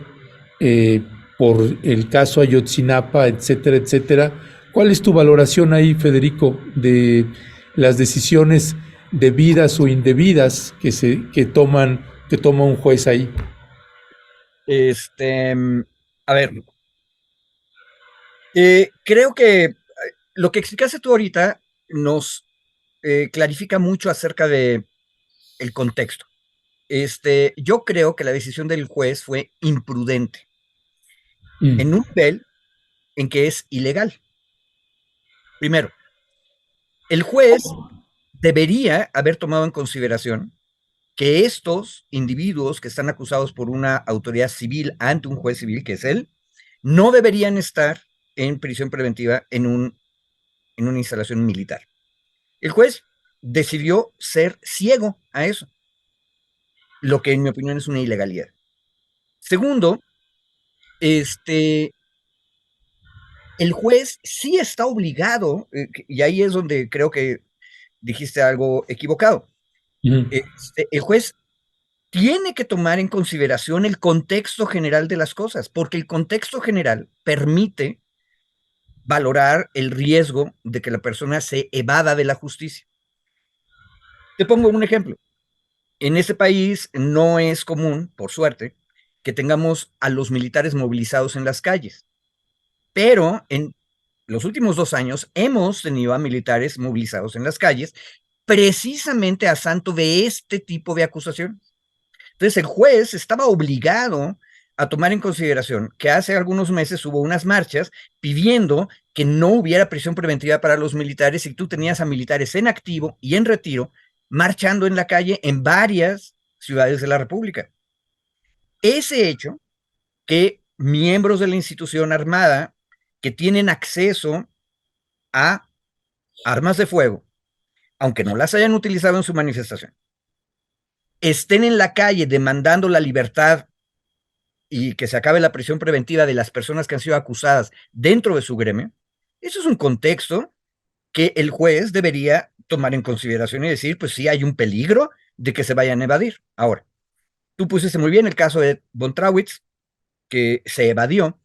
por el caso Ayotzinapa, etcétera, etcétera? ¿Cuál es tu valoración ahí, Federico, de las decisiones debidas o indebidas que toma un juez ahí? Este, a ver, creo que lo que explicaste tú ahorita nos clarifica mucho acerca de el contexto. Yo creo que la decisión del juez fue imprudente en un nivel en que es ilegal. Primero, el juez debería haber tomado en consideración que estos individuos que están acusados por una autoridad civil ante un juez civil, que es él, no deberían estar en prisión preventiva en una instalación militar. El juez decidió ser ciego a eso, lo que en mi opinión es una ilegalidad. Segundo, el juez sí está obligado, y ahí es donde creo que dijiste algo equivocado. El juez tiene que tomar en consideración el contexto general de las cosas, porque el contexto general permite valorar el riesgo de que la persona se evada de la justicia. Te pongo un ejemplo. En ese país no es común, por suerte, que tengamos a los militares movilizados en las calles, pero en los últimos 2 años hemos tenido a militares movilizados en las calles precisamente a santo de este tipo de acusaciones. Entonces el juez estaba obligado a tomar en consideración que hace algunos meses hubo unas marchas pidiendo que no hubiera prisión preventiva para los militares y tú tenías a militares en activo y en retiro marchando en la calle en varias ciudades de la República. Ese hecho que miembros de la institución armada que tienen acceso a armas de fuego, aunque no las hayan utilizado en su manifestación, estén en la calle demandando la libertad y que se acabe la prisión preventiva de las personas que han sido acusadas dentro de su gremio, eso es un contexto que el juez debería tomar en consideración y decir, pues sí hay un peligro de que se vayan a evadir. Ahora, tú pusiste muy bien el caso de Bontrawietz, que se evadió.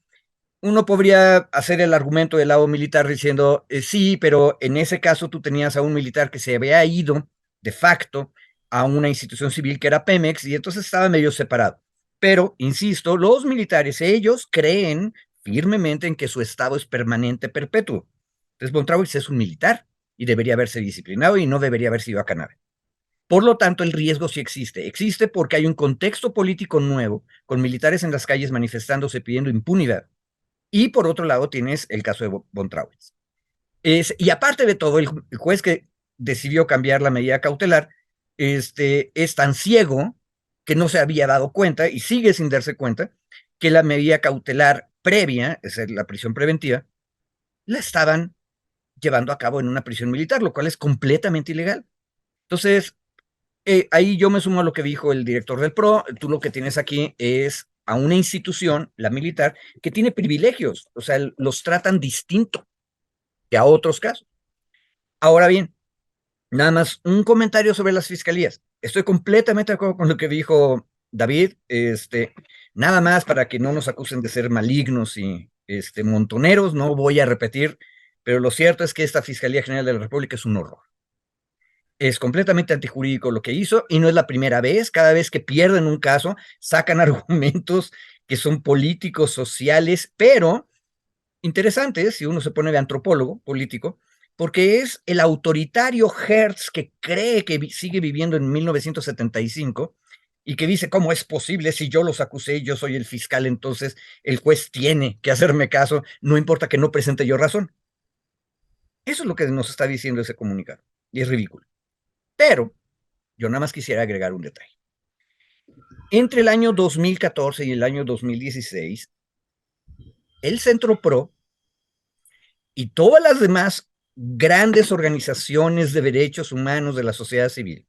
Uno podría hacer el argumento del lado militar diciendo, sí, pero en ese caso tú tenías a un militar que se había ido de facto a una institución civil que era Pemex y entonces estaba medio separado. Pero, insisto, los militares, ellos creen firmemente en que su estado es permanente, perpetuo. Entonces, Bontrawietz es un militar y debería haberse disciplinado y no debería haber sido a Canadá. Por lo tanto, el riesgo sí existe. Existe porque hay un contexto político nuevo, con militares en las calles manifestándose pidiendo impunidad. Y por otro lado tienes el caso de Bontrawietz. Y aparte de todo, el juez que decidió cambiar la medida cautelar es tan ciego que no se había dado cuenta y sigue sin darse cuenta que la medida cautelar previa, es decir, la prisión preventiva, la estaban llevando a cabo en una prisión militar, lo cual es completamente ilegal. Entonces, ahí yo me sumo a lo que dijo el director del PRO. Tú lo que tienes aquí es a una institución, la militar, que tiene privilegios, o sea, los tratan distinto que a otros casos. Ahora bien, nada más un comentario sobre las fiscalías. Estoy completamente de acuerdo con lo que dijo David, nada más para que no nos acusen de ser malignos y montoneros, no voy a repetir, pero lo cierto es que esta Fiscalía General de la República es un horror. Es completamente antijurídico lo que hizo y no es la primera vez. Cada vez que pierden un caso, sacan argumentos que son políticos, sociales, pero interesantes, si uno se pone de antropólogo político, porque es el autoritario Hertz que cree que sigue viviendo en 1975 y que dice, ¿cómo es posible si yo los acusé, yo soy el fiscal, entonces el juez tiene que hacerme caso, no importa que no presente yo razón? Eso es lo que nos está diciendo ese comunicado y es ridículo. Pero yo nada más quisiera agregar un detalle. Entre el año 2014 y el año 2016, el Centro PRO y todas las demás grandes organizaciones de derechos humanos de la sociedad civil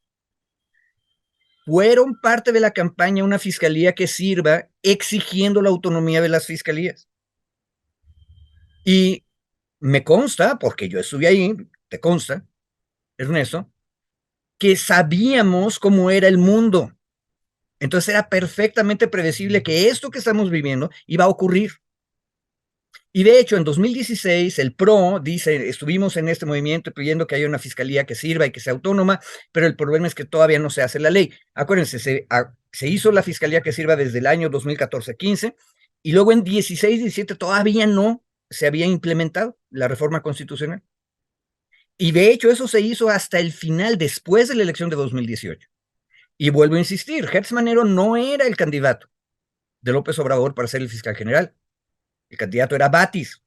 fueron parte de la campaña una fiscalía que sirva exigiendo la autonomía de las fiscalías. Y me consta, porque yo estuve ahí, te consta, Ernesto, que sabíamos cómo era el mundo. Entonces era perfectamente predecible que esto que estamos viviendo iba a ocurrir. Y de hecho, en 2016, el PRO dice, estuvimos en este movimiento pidiendo que haya una fiscalía que sirva y que sea autónoma, pero el problema es que todavía no se hace la ley. Acuérdense, se hizo la fiscalía que sirva desde el año 2014-15, y luego en 16-17 todavía no se había implementado la reforma constitucional. Y de hecho, eso se hizo hasta el final, después de la elección de 2018. Y vuelvo a insistir, Hertz Manero no era el candidato de López Obrador para ser el fiscal general. El candidato era Batis.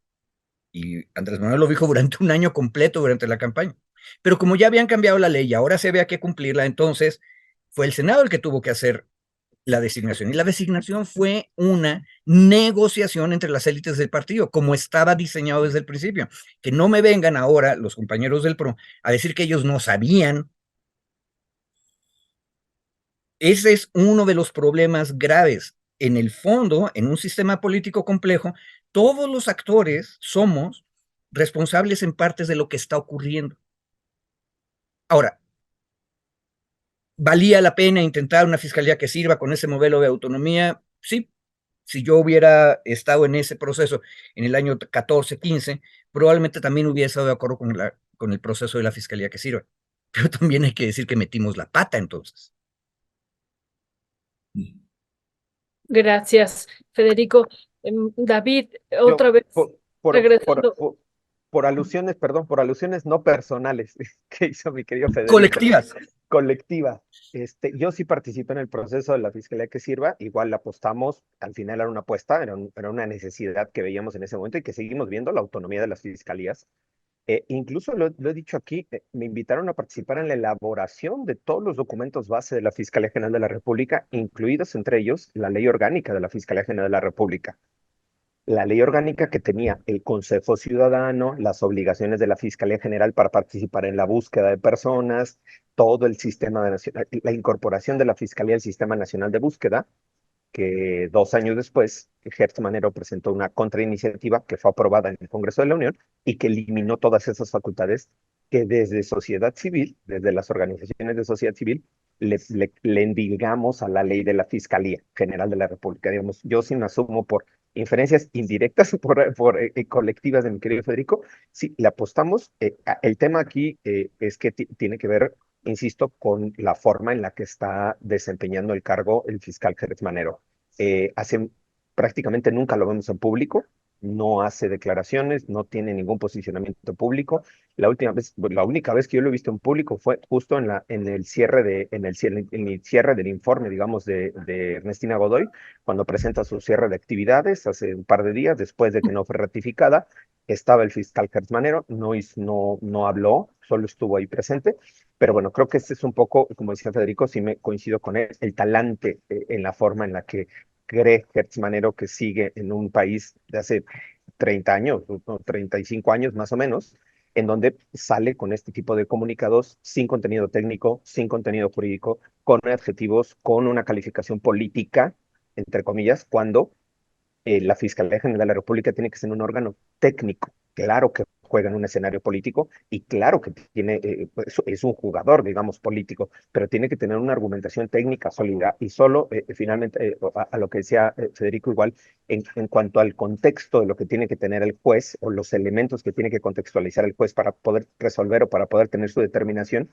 Y Andrés Manuel lo dijo durante un año completo durante la campaña. Pero como ya habían cambiado la ley y ahora se había que cumplirla, entonces fue el Senado el que tuvo que hacer la designación. Y la designación fue una negociación entre las élites del partido, como estaba diseñado desde el principio. Que no me vengan ahora los compañeros del PRO a decir que ellos no sabían. Ese es uno de los problemas graves. En el fondo, en un sistema político complejo, todos los actores somos responsables en partes de lo que está ocurriendo. Ahora, ¿valía la pena intentar una fiscalía que sirva con ese modelo de autonomía? Sí. Si yo hubiera estado en ese proceso en el año 14-15, probablemente también hubiera estado de acuerdo con el proceso de la fiscalía que sirva. Pero también hay que decir que metimos la pata entonces. Gracias, Federico. David, otra Yo, vez regresando. por alusiones, perdón, por alusiones no personales que hizo mi querido Federico, Colectivas. colectiva. Yo sí participé en el proceso de la fiscalía que sirva, igual la apostamos, al final era una apuesta, era una necesidad que veíamos en ese momento y que seguimos viendo, la autonomía de las fiscalías. Incluso lo he dicho aquí, me invitaron a participar en la elaboración de todos los documentos base de la Fiscalía General de la República, incluidos entre ellos la Ley Orgánica de la Fiscalía General de la República. La ley orgánica que tenía el Consejo Ciudadano, las obligaciones de la Fiscalía General para participar en la búsqueda de personas, todo el sistema la incorporación de la Fiscalía al Sistema Nacional de Búsqueda, que 2 años después, Gertz Manero presentó una contrainiciativa que fue aprobada en el Congreso de la Unión y que eliminó todas esas facultades que desde sociedad civil, desde las organizaciones de sociedad civil, le endilgamos a la ley de la Fiscalía General de la República. Digamos, yo sí me asumo por inferencias indirectas, por colectivas de mi querido Federico, sí, le apostamos. El tema aquí es que tiene que ver, insisto, con la forma en la que está desempeñando el cargo el fiscal Gertz Manero. Prácticamente nunca lo vemos en público, no hace declaraciones, no tiene ningún posicionamiento público. La única vez que yo lo he visto en público fue justo en el cierre del informe, digamos, de Ernestina Godoy, cuando presenta su cierre de actividades hace un par de días, después de que no fue ratificada. Estaba el fiscal Gertz Manero, no habló, solo estuvo ahí presente. Pero bueno, creo que este es un poco, como decía Federico, sí me coincido con él, el talante en la forma en la que cree Gertz Manero que sigue en un país de hace 30 años, 35 años más o menos, en donde sale con este tipo de comunicados sin contenido técnico, sin contenido jurídico, con adjetivos, con una calificación política, entre comillas, cuando la Fiscalía General de la República tiene que ser un órgano técnico. Claro que juega en un escenario político y claro que es un jugador, digamos, político, pero tiene que tener una argumentación técnica sólida y solo, finalmente, a lo que decía Federico igual, en cuanto al contexto de lo que tiene que tener el juez o los elementos que tiene que contextualizar el juez para poder resolver o para poder tener su determinación,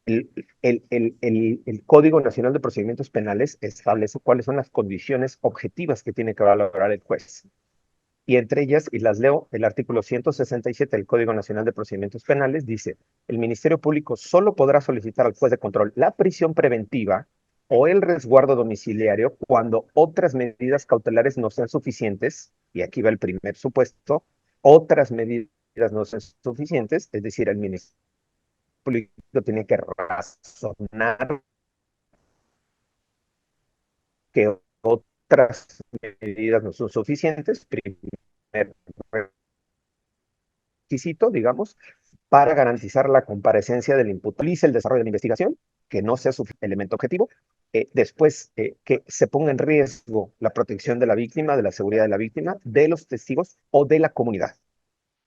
el Código Nacional de Procedimientos Penales establece cuáles son las condiciones objetivas que tiene que valorar el juez. Y entre ellas, y las leo, el artículo 167 del Código Nacional de Procedimientos Penales dice: el Ministerio Público solo podrá solicitar al juez de control la prisión preventiva o el resguardo domiciliario cuando otras medidas cautelares no sean suficientes, y aquí va el primer supuesto, otras medidas no sean suficientes, es decir, el Ministerio Público tiene que razonar que otras medidas no son suficientes, primer requisito, digamos, para garantizar la comparecencia del imputado, el desarrollo de la investigación, que no sea su elemento objetivo. Después, que se ponga en riesgo la protección de la víctima, de la seguridad de la víctima, de los testigos o de la comunidad.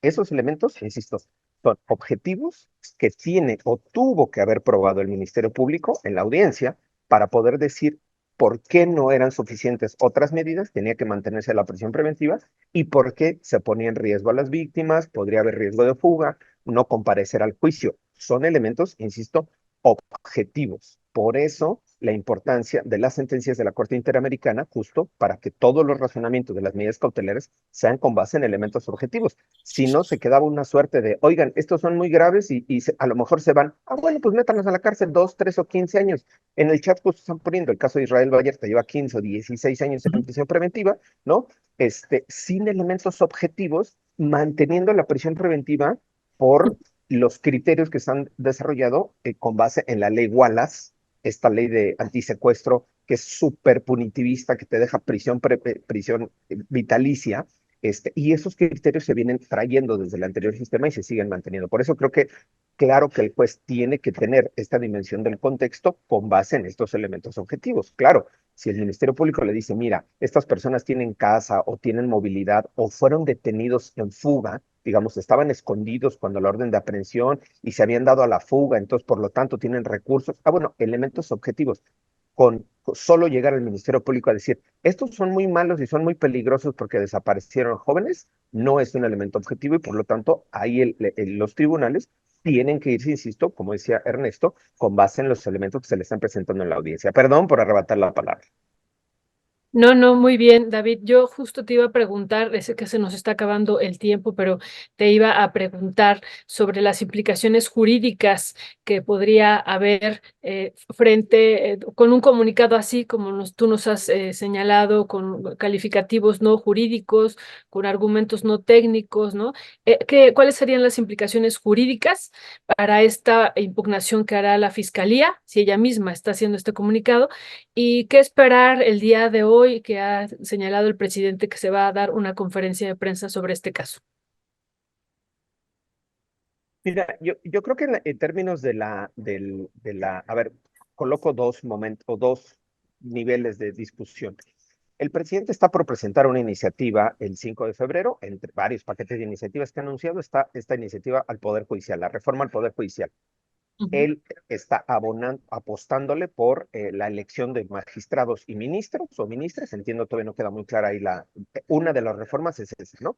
Esos elementos, insisto, son objetivos que tiene o tuvo que haber probado el Ministerio Público en la audiencia para poder decir por qué no eran suficientes otras medidas, tenía que mantenerse la prisión preventiva y por qué se ponía en riesgo a las víctimas, podría haber riesgo de fuga, no comparecer al juicio. Son elementos, insisto, objetivos. Por eso la importancia de las sentencias de la Corte Interamericana, justo para que todos los razonamientos de las medidas cautelares sean con base en elementos objetivos. Si no, se quedaba una suerte de, oigan, estos son muy graves a lo mejor se van, bueno, pues métanos a la cárcel 2, 3 o 15 años. En el chat justo están poniendo el caso de Israel Vallarta, lleva 15 o 16 años en prisión preventiva, ¿no? Sin elementos objetivos, manteniendo la prisión preventiva por los criterios que se han desarrollado con base en la ley Wallace, esta ley de antisecuestro que es súper punitivista, que te deja prisión vitalicia, y esos criterios se vienen trayendo desde el anterior sistema y se siguen manteniendo. Por eso creo que, claro que el juez tiene que tener esta dimensión del contexto con base en estos elementos objetivos. Claro, si el Ministerio Público le dice, mira, estas personas tienen casa o tienen movilidad o fueron detenidos en fuga, digamos, estaban escondidos cuando la orden de aprehensión y se habían dado a la fuga, entonces por lo tanto tienen recursos. Bueno, elementos objetivos. Con solo llegar al Ministerio Público a decir, estos son muy malos y son muy peligrosos porque desaparecieron jóvenes, no es un elemento objetivo y por lo tanto ahí los tribunales tienen que irse, insisto, como decía Ernesto, con base en los elementos que se le están presentando en la audiencia. Perdón por arrebatar la palabra. No, no, muy bien, David. Yo justo te iba a preguntar, sé que se nos está acabando el tiempo, pero te iba a preguntar sobre las implicaciones jurídicas que podría haber con un comunicado así como tú nos has señalado, con calificativos no jurídicos, con argumentos no técnicos, ¿no? ¿Cuáles serían las implicaciones jurídicas para esta impugnación que hará la Fiscalía, si ella misma está haciendo este comunicado? ¿Y qué esperar el día de hoy que ha señalado el presidente que se va a dar una conferencia de prensa sobre este caso? Mira, yo creo que en términos a ver, coloco dos momentos, o dos niveles de discusión. El presidente está por presentar una iniciativa el 5 de febrero, entre varios paquetes de iniciativas que ha anunciado, está esta iniciativa al Poder Judicial, la reforma al Poder Judicial. Ujú. Él está apostándole por la elección de magistrados y ministros o ministras. Entiendo, todavía no queda muy clara ahí una de las reformas es esa, ¿no?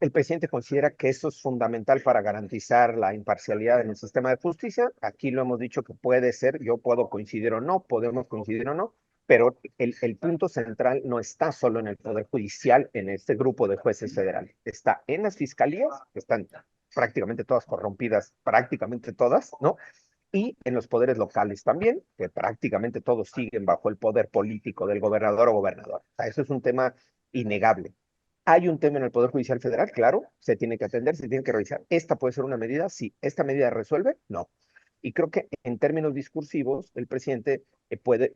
El presidente considera que eso es fundamental para garantizar la imparcialidad en el sistema de justicia. Aquí lo hemos dicho que puede ser, yo puedo coincidir o no, podemos coincidir o no, pero el punto central no está solo en el Poder Judicial, en este grupo de jueces federales. Está en las fiscalías, que están prácticamente todas corrompidas, prácticamente todas, ¿no? Y en los poderes locales también, que prácticamente todos siguen bajo el poder político del gobernador o gobernadora. O sea, eso es un tema innegable. Hay un tema en el Poder Judicial Federal, claro, se tiene que atender, se tiene que revisar. ¿Esta puede ser una medida? Sí. ¿Esta medida resuelve? No. Y creo que en términos discursivos, el presidente puede,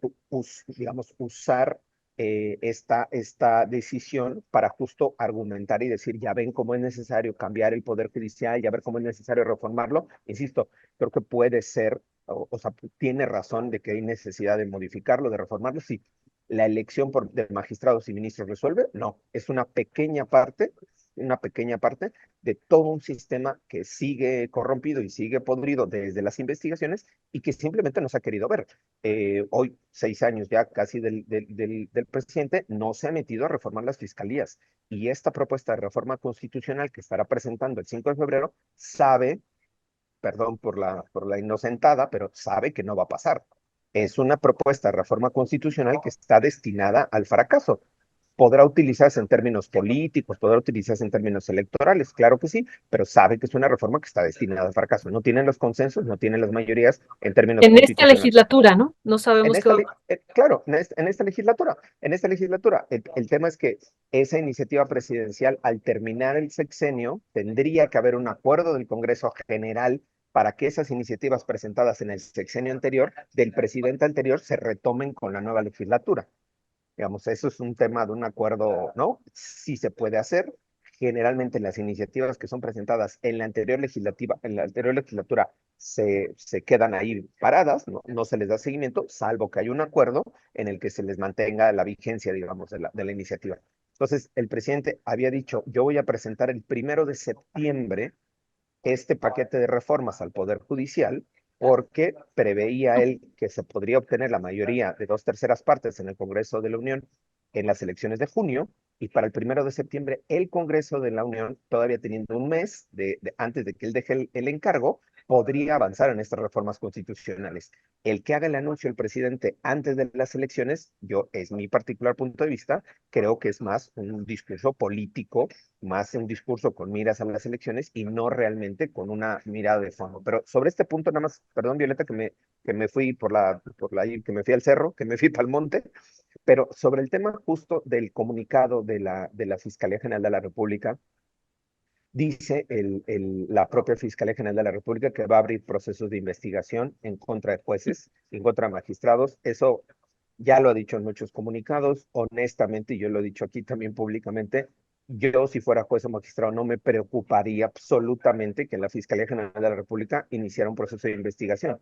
digamos, usar esta decisión para justo argumentar y decir, ya ven cómo es necesario cambiar el Poder Judicial, ya ver cómo es necesario reformarlo. Insisto, creo que puede ser, o sea, tiene razón de que hay necesidad de modificarlo, de reformarlo, sí. ¿La elección de magistrados y ministros resuelve? No, es una pequeña parte de todo un sistema que sigue corrompido y sigue podrido desde las investigaciones y que simplemente no se ha querido ver. Hoy, 6 años ya casi del presidente, no se ha metido a reformar las fiscalías. Y esta propuesta de reforma constitucional que estará presentando el 5 de febrero sabe, perdón por la inocentada, pero sabe que no va a pasar. Es una propuesta de reforma constitucional que está destinada al fracaso. Podrá utilizarse en términos políticos, podrá utilizarse en términos electorales, claro que sí, pero sabe que es una reforma que está destinada al fracaso. No tienen los consensos, no tienen las mayorías en términos En esta constitucionales. legislatura, ¿no? No sabemos qué va a pasar. Claro, en esta legislatura, el tema es que esa iniciativa presidencial, al terminar el sexenio, tendría que haber un acuerdo del Congreso General para que esas iniciativas presentadas en el sexenio anterior, del presidente anterior, se retomen con la nueva legislatura. Digamos, eso es un tema de un acuerdo, ¿no? Sí se puede hacer. Generalmente las iniciativas que son presentadas en la anterior legislatura se quedan ahí paradas, no se les da seguimiento, salvo que hay un acuerdo en el que se les mantenga la vigencia, digamos, de la iniciativa. Entonces, el presidente había dicho, yo voy a presentar el 1 de septiembre este paquete de reformas al Poder Judicial, porque preveía él que se podría obtener la mayoría de 2/3 partes en el Congreso de la Unión en las elecciones de junio, y para el 1 de septiembre el Congreso de la Unión, todavía teniendo un mes antes de que él deje el encargo, podría avanzar en estas reformas constitucionales. El que haga el anuncio el presidente antes de las elecciones, es mi particular punto de vista, creo que es más un discurso político, más un discurso con miras a las elecciones y no realmente con una mirada de fondo. Pero sobre este punto, nada más, perdón, Violeta, que me fui que me fui al cerro, que me fui para el monte, pero sobre el tema justo del comunicado de la Fiscalía General de la República, dice la propia Fiscalía General de la República que va a abrir procesos de investigación en contra de jueces, en contra de magistrados. Eso ya lo ha dicho en muchos comunicados. Honestamente, y yo lo he dicho aquí también públicamente, yo si fuera juez o magistrado no me preocuparía absolutamente que la Fiscalía General de la República iniciara un proceso de investigación,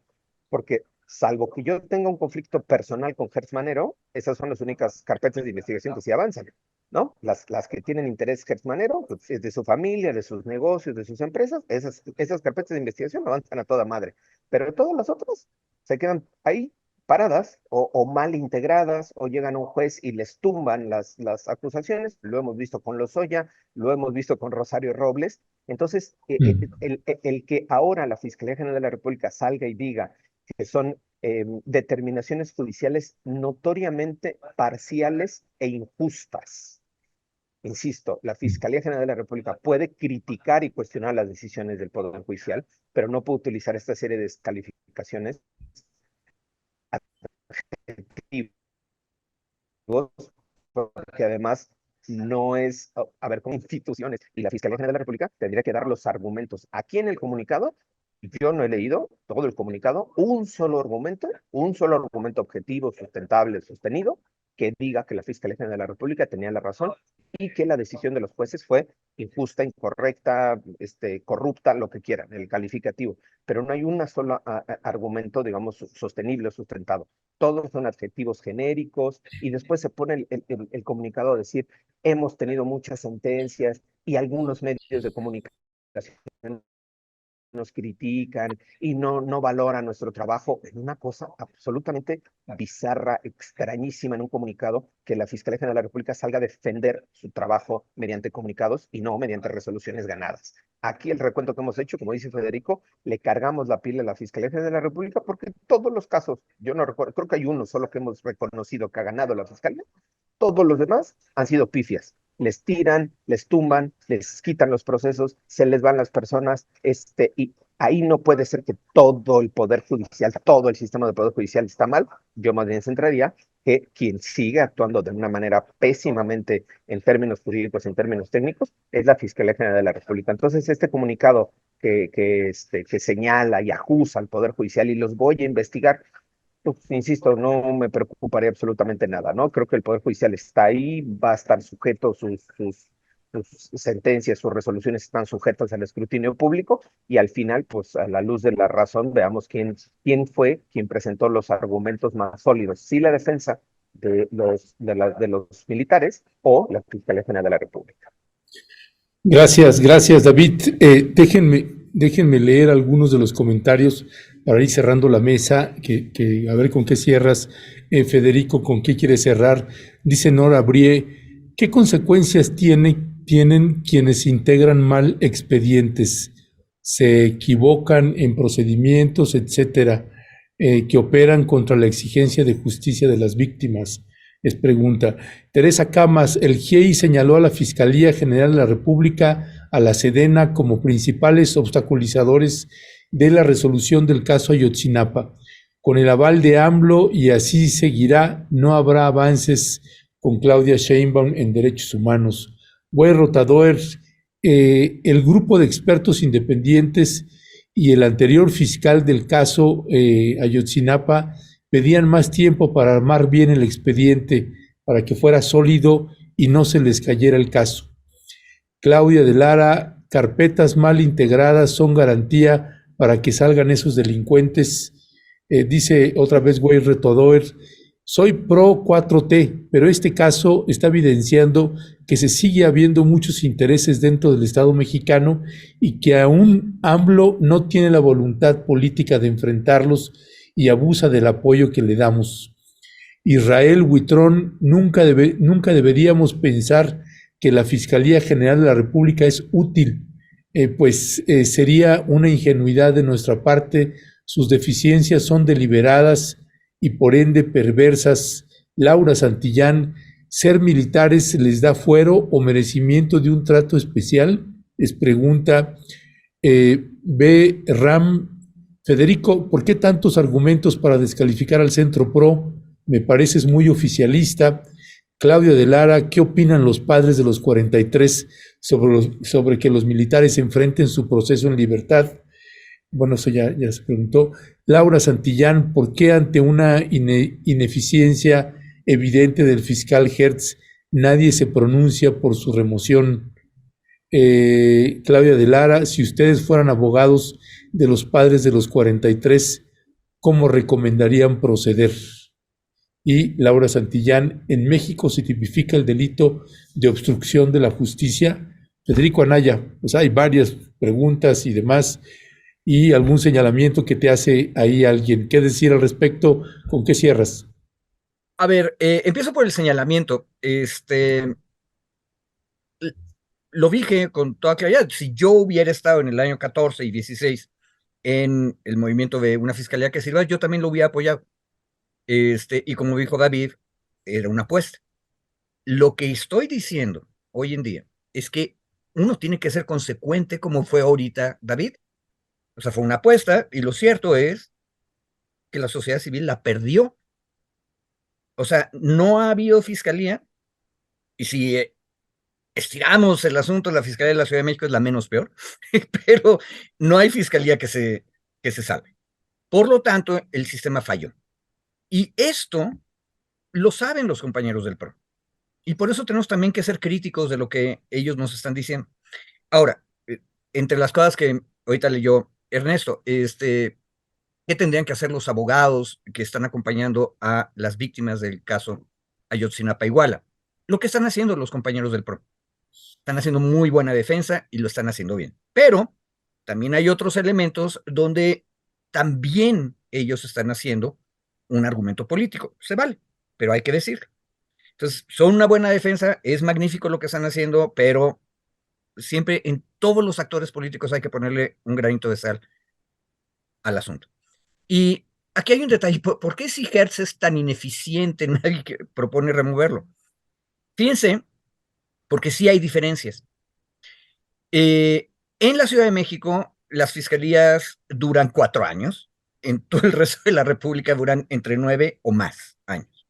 porque salvo que yo tenga un conflicto personal con Gertz Manero, esas son las únicas carpetas de investigación que sí avanzan, ¿no? Las que tienen interés Gertz Manero, pues, de su familia, de sus negocios, de sus empresas, esas carpetas de investigación avanzan a toda madre, pero todas las otras se quedan ahí paradas o mal integradas, o llegan a un juez y les tumban las acusaciones. Lo hemos visto con Lozoya, lo hemos visto con Rosario Robles. Entonces, el que ahora la Fiscalía General de la República salga y diga que son determinaciones judiciales notoriamente parciales e injustas. Insisto, la Fiscalía General de la República puede criticar y cuestionar las decisiones del Poder Judicial, pero no puede utilizar esta serie de descalificaciones porque además no es, a ver, como instituciones, y la Fiscalía General de la República tendría que dar los argumentos. Aquí en el comunicado, yo no he leído todo el comunicado, un solo argumento objetivo, sustentable, sostenido, que diga que la Fiscalía General de la República tenía la razón y que la decisión de los jueces fue injusta, incorrecta, corrupta, lo que quieran, el calificativo. Pero no hay un solo argumento, digamos, sostenible o sustentado. Todos son adjetivos genéricos, y después se pone el comunicado a decir, hemos tenido muchas sentencias y algunos medios de comunicación nos critican y no valoran nuestro trabajo, en una cosa absolutamente bizarra, extrañísima, en un comunicado, que la Fiscalía General de la República salga a defender su trabajo mediante comunicados y no mediante resoluciones ganadas. Aquí el recuento que hemos hecho, como dice Federico, le cargamos la pila a la Fiscalía General de la República, porque todos los casos, yo no recuerdo, creo que hay uno solo que hemos reconocido que ha ganado la Fiscalía, todos los demás han sido pifias. Les tiran, les tumban, les quitan los procesos, se les van las personas, y ahí no puede ser que todo el Poder Judicial, todo el sistema del Poder Judicial está mal. Yo más bien centraría que quien sigue actuando de una manera pésimamente en términos jurídicos, en términos técnicos, es la Fiscalía General de la República. Entonces, este comunicado que señala y acusa al Poder Judicial y los voy a investigar, pues, insisto, no me preocuparía absolutamente nada, ¿no? Creo que el Poder Judicial está ahí, va a estar sujeto, sus sentencias, sus resoluciones están sujetas al escrutinio público, y al final, pues a la luz de la razón, veamos quién fue quien presentó los argumentos más sólidos, si la defensa de los militares o la Fiscalía General de la República. Gracias, David. Déjenme leer algunos de los comentarios para ir cerrando la mesa, a ver con qué cierras, Federico, con qué quieres cerrar. Dice Nora Brie, ¿qué consecuencias tienen quienes integran mal expedientes, se equivocan en procedimientos, etcétera, que operan contra la exigencia de justicia de las víctimas? Es pregunta. Teresa Camas, el GIEI señaló a la Fiscalía General de la República, a la Sedena, como principales obstaculizadores de la resolución del caso Ayotzinapa. Con el aval de AMLO, y así seguirá, no habrá avances con Claudia Sheinbaum en derechos humanos. Güey Rotador, el grupo de expertos independientes y el anterior fiscal del caso Ayotzinapa pedían más tiempo para armar bien el expediente, para que fuera sólido y no se les cayera el caso. Claudia de Lara, carpetas mal integradas son garantía para que salgan esos delincuentes. Dice otra vez Güey Retodoer, Soy pro 4T, pero este caso está evidenciando que se sigue habiendo muchos intereses dentro del Estado mexicano y que aún AMLO no tiene la voluntad política de enfrentarlos y abusa del apoyo que le damos. Israel Huitrón, nunca deberíamos pensar que la Fiscalía General de la República es útil, pues sería una ingenuidad de nuestra parte. Sus deficiencias son deliberadas y por ende perversas. Laura Santillán, ¿ser militares les da fuero o merecimiento de un trato especial? Les pregunta B. Ram. Federico, ¿por qué tantos argumentos para descalificar al Centro Pro? Me pareces muy oficialista. Claudio de Lara, ¿qué opinan los padres de los 43 sobre que los militares enfrenten su proceso en libertad? Bueno, eso ya se preguntó. Laura Santillán, ¿por qué ante una ineficiencia evidente del fiscal Hertz nadie se pronuncia por su remoción? Claudia de Lara, si ustedes fueran abogados de los padres de los 43, ¿cómo recomendarían proceder? Y Laura Santillán, en México se tipifica el delito de obstrucción de la justicia. Federico Anaya, pues hay varias preguntas y demás, y algún señalamiento que te hace ahí alguien. ¿Qué decir al respecto? ¿Con qué cierras? A ver, empiezo por el señalamiento. Lo dije con toda claridad. Si yo hubiera estado en el año 14 y 16 en el movimiento de una fiscalía que sirva, yo también lo hubiera apoyado. Y como dijo David, era una apuesta. Lo que estoy diciendo hoy en día es que uno tiene que ser consecuente como fue ahorita David. O sea, fue una apuesta y lo cierto es que la sociedad civil la perdió. O sea, no ha habido fiscalía y si estiramos el asunto, la Fiscalía de la Ciudad de México es la menos peor, pero no hay fiscalía que se salve. Por lo tanto, el sistema falló. Y esto lo saben los compañeros del PRO. Y por eso tenemos también que ser críticos de lo que ellos nos están diciendo. Ahora, entre las cosas que ahorita leyó Ernesto, ¿qué tendrían que hacer los abogados que están acompañando a las víctimas del caso Ayotzinapa Iguala? Lo que están haciendo los compañeros del PRO. Están haciendo muy buena defensa y lo están haciendo bien. Pero también hay otros elementos donde también ellos están haciendo un argumento político. Se vale, pero hay que decirlo. Entonces, son una buena defensa, es magnífico lo que están haciendo, pero siempre en todos los actores políticos hay que ponerle un granito de sal al asunto. Y aquí hay un detalle. ¿Por qué si Hertz es tan ineficiente nadie que propone removerlo? Fíjense, porque sí hay diferencias. En la Ciudad de México, las fiscalías duran 4 años. En todo el resto de la República duran entre 9 o más años.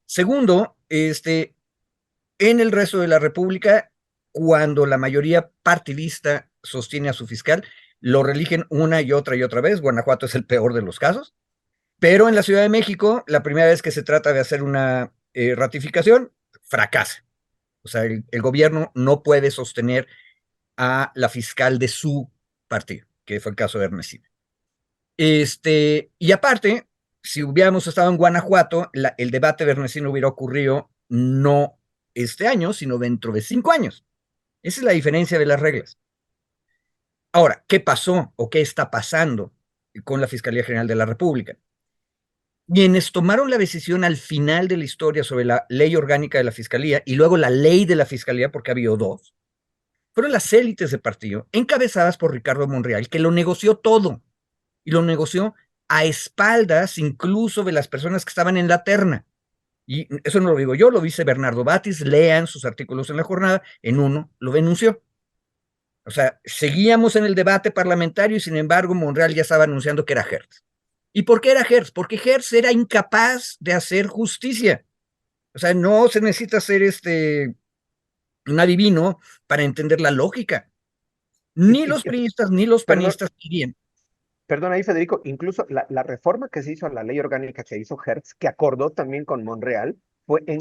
Segundo, en el resto de la República, cuando la mayoría partidista sostiene a su fiscal, lo reeligen una y otra vez. Guanajuato es el peor de los casos. Pero en la Ciudad de México, la primera vez que se trata de hacer una ratificación, fracasa. O sea, el gobierno no puede sostener a la fiscal de su partido, que fue el caso de Ernestina. Y aparte, si hubiéramos estado en Guanajuato, el debate de Ernestina hubiera ocurrido no este año, sino dentro de 5 años. Esa es la diferencia de las reglas. Ahora, ¿qué pasó o qué está pasando con la Fiscalía General de la República? Quienes tomaron la decisión al final de la historia sobre la ley orgánica de la Fiscalía y luego la ley de la Fiscalía, porque ha habido 2, fueron las élites del partido, encabezadas por Ricardo Monreal, que lo negoció todo, y lo negoció a espaldas incluso de las personas que estaban en la terna. Y eso no lo digo yo, lo dice Bernardo Batis, lean sus artículos en La Jornada, en uno lo denunció. O sea, seguíamos en el debate parlamentario y sin embargo Monreal ya estaba anunciando que era Hertz. ¿Y por qué era Hertz? Porque Hertz era incapaz de hacer justicia. O sea, no se necesita ser un adivino para entender la lógica. Ni los priistas ni los panistas querían. Perdón ahí, Federico, incluso la reforma que se hizo a la ley orgánica que hizo Hertz, que acordó también con Monreal, fue en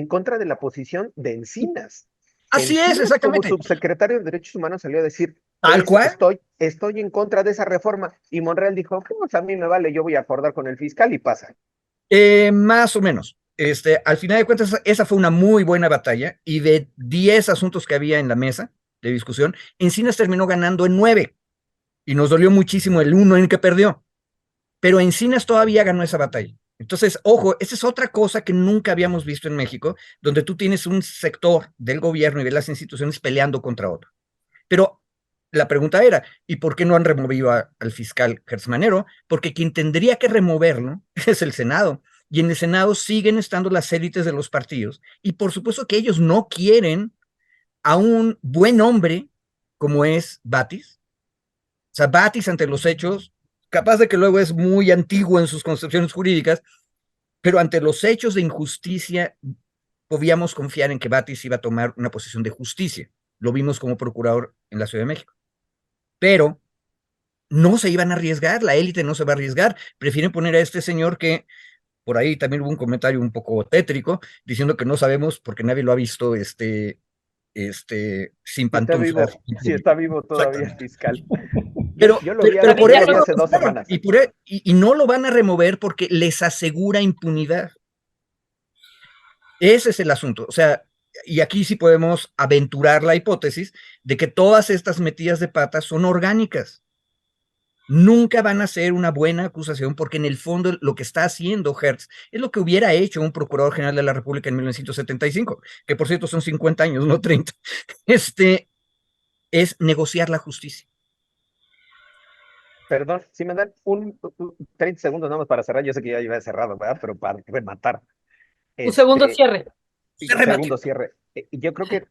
contra de la posición de Encinas. Así es, Encinas, como exactamente. subsecretario de Derechos Humanos, salió a decir, Tal cual. estoy en contra de esa reforma. Y Monreal dijo, pues a mí me vale, yo voy a acordar con el fiscal y pasa. Más o menos. Al final de cuentas, esa fue una muy buena batalla y de 10 asuntos que había en la mesa de discusión, Encinas terminó ganando en 9 y nos dolió muchísimo el 1 en el que perdió, pero Encinas todavía ganó esa batalla. Entonces, ojo, esa es otra cosa que nunca habíamos visto en México, donde tú tienes un sector del gobierno y de las instituciones peleando contra otro. Pero la pregunta era, ¿y por qué no han removido al fiscal Gertz Manero? Porque quien tendría que removerlo es el Senado. Y en el Senado siguen estando las élites de los partidos. Y por supuesto que ellos no quieren a un buen hombre como es Batis. O sea, Batis ante los hechos, capaz de que luego es muy antiguo en sus concepciones jurídicas, pero ante los hechos de injusticia podíamos confiar en que Batis iba a tomar una posición de justicia. Lo vimos como procurador en la Ciudad de México. Pero no se iban a arriesgar, la élite no se va a arriesgar, prefieren poner a este señor que por ahí también hubo un comentario un poco tétrico diciendo que no sabemos porque nadie lo ha visto sin pantuflas. Si está vivo todavía el fiscal. Pero, yo lo vi, pero por yo lo eso vi hace 2 semanas. y no lo van a remover porque les asegura impunidad. Ese es el asunto. O sea, y aquí sí podemos aventurar la hipótesis de que todas estas metidas de patas son orgánicas. Nunca van a ser una buena acusación porque en el fondo lo que está haciendo Hertz es lo que hubiera hecho un procurador general de la República en 1975, que por cierto son 50 años, no 30. Es negociar la justicia. Perdón, si me dan 30 segundos nada más para cerrar, yo sé que ya iba cerrado, ¿verdad? Pero para rematar. Un segundo cierre. Segundo cierre. Yo creo que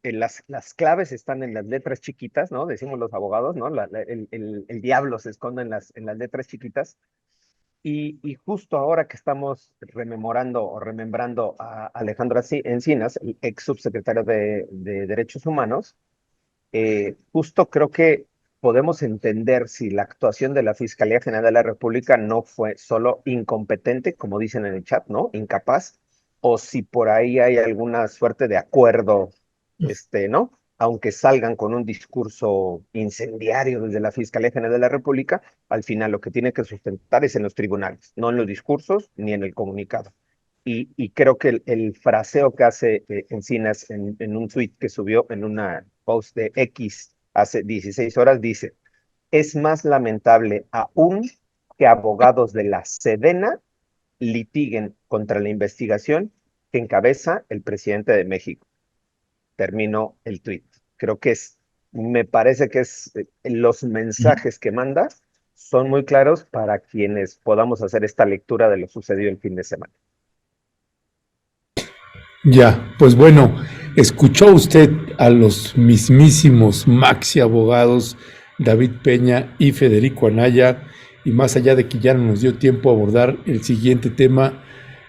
las claves están en las letras chiquitas, ¿no? Decimos los abogados, ¿no? El diablo se esconde en las letras chiquitas. Y justo ahora que estamos rememorando o remembrando a Alejandro Encinas, el ex subsecretario de Derechos Humanos, justo creo que podemos entender si la actuación de la Fiscalía General de la República no fue solo incompetente, como dicen en el chat, ¿no? Incapaz, o si por ahí hay alguna suerte de acuerdo, ¿no? Aunque salgan con un discurso incendiario desde la Fiscalía General de la República, al final lo que tiene que sustentar es en los tribunales, no en los discursos ni en el comunicado. Y creo que el fraseo que hace Encinas en un tweet que subió en una post de X hace 16 horas dice, es más lamentable aún que abogados de la Sedena litiguen contra la investigación que encabeza el presidente de México. Termino el tweet. Creo que me parece que los mensajes que manda son muy claros para quienes podamos hacer esta lectura de lo sucedido el fin de semana. Ya, pues bueno, escuchó usted a los mismísimos maxi abogados David Peña y Federico Anaya, y más allá de que ya no nos dio tiempo a abordar el siguiente tema,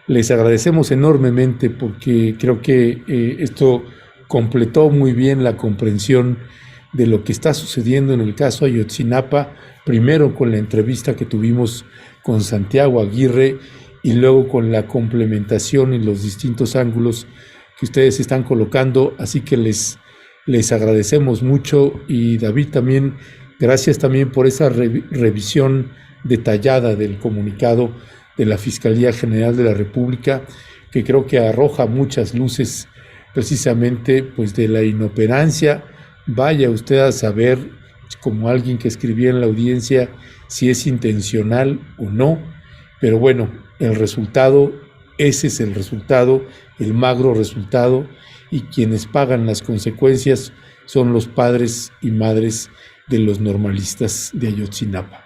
les agradecemos enormemente porque creo que esto completó muy bien la comprensión de lo que está sucediendo en el caso Ayotzinapa, primero con la entrevista que tuvimos con Santiago Aguirre y luego con la complementación y los distintos ángulos que ustedes están colocando, así que les agradecemos mucho. Y David también, gracias también por esa revisión detallada del comunicado de la Fiscalía General de la República, que creo que arroja muchas luces precisamente pues de la inoperancia. Vaya usted a saber, como alguien que escribía en la audiencia, si es intencional o no, pero bueno, el resultado, ese es el resultado, el magro resultado, y quienes pagan las consecuencias son los padres y madres de los normalistas de Ayotzinapa.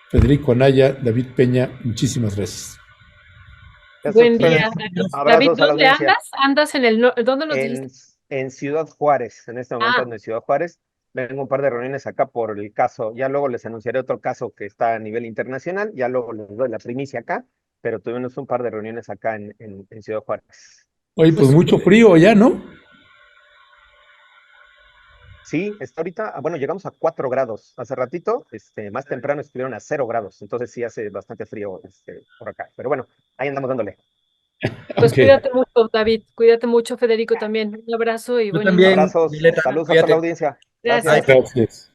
Federico Anaya, David Peña, muchísimas gracias. Buen día, David. ¿Dónde andas? ¿Andas dónde nos dijiste? En Ciudad Juárez, en este momento ando en Ciudad Juárez. Vengo un par de reuniones acá por el caso, ya luego les anunciaré otro caso que está a nivel internacional, ya luego les doy la primicia acá, pero tuvimos un par de reuniones acá en Ciudad Juárez. Oye, pues mucho frío ya, ¿no? Sí, está ahorita, bueno, llegamos a 4 grados. Hace ratito, más temprano estuvieron a 0 grados, entonces sí hace bastante frío por acá. Pero bueno, ahí andamos dándole. Pues cuídate mucho, David, cuídate mucho, Federico también. Un abrazo y bueno. También, abrazos, saludos a toda la audiencia. Gracias. Gracias.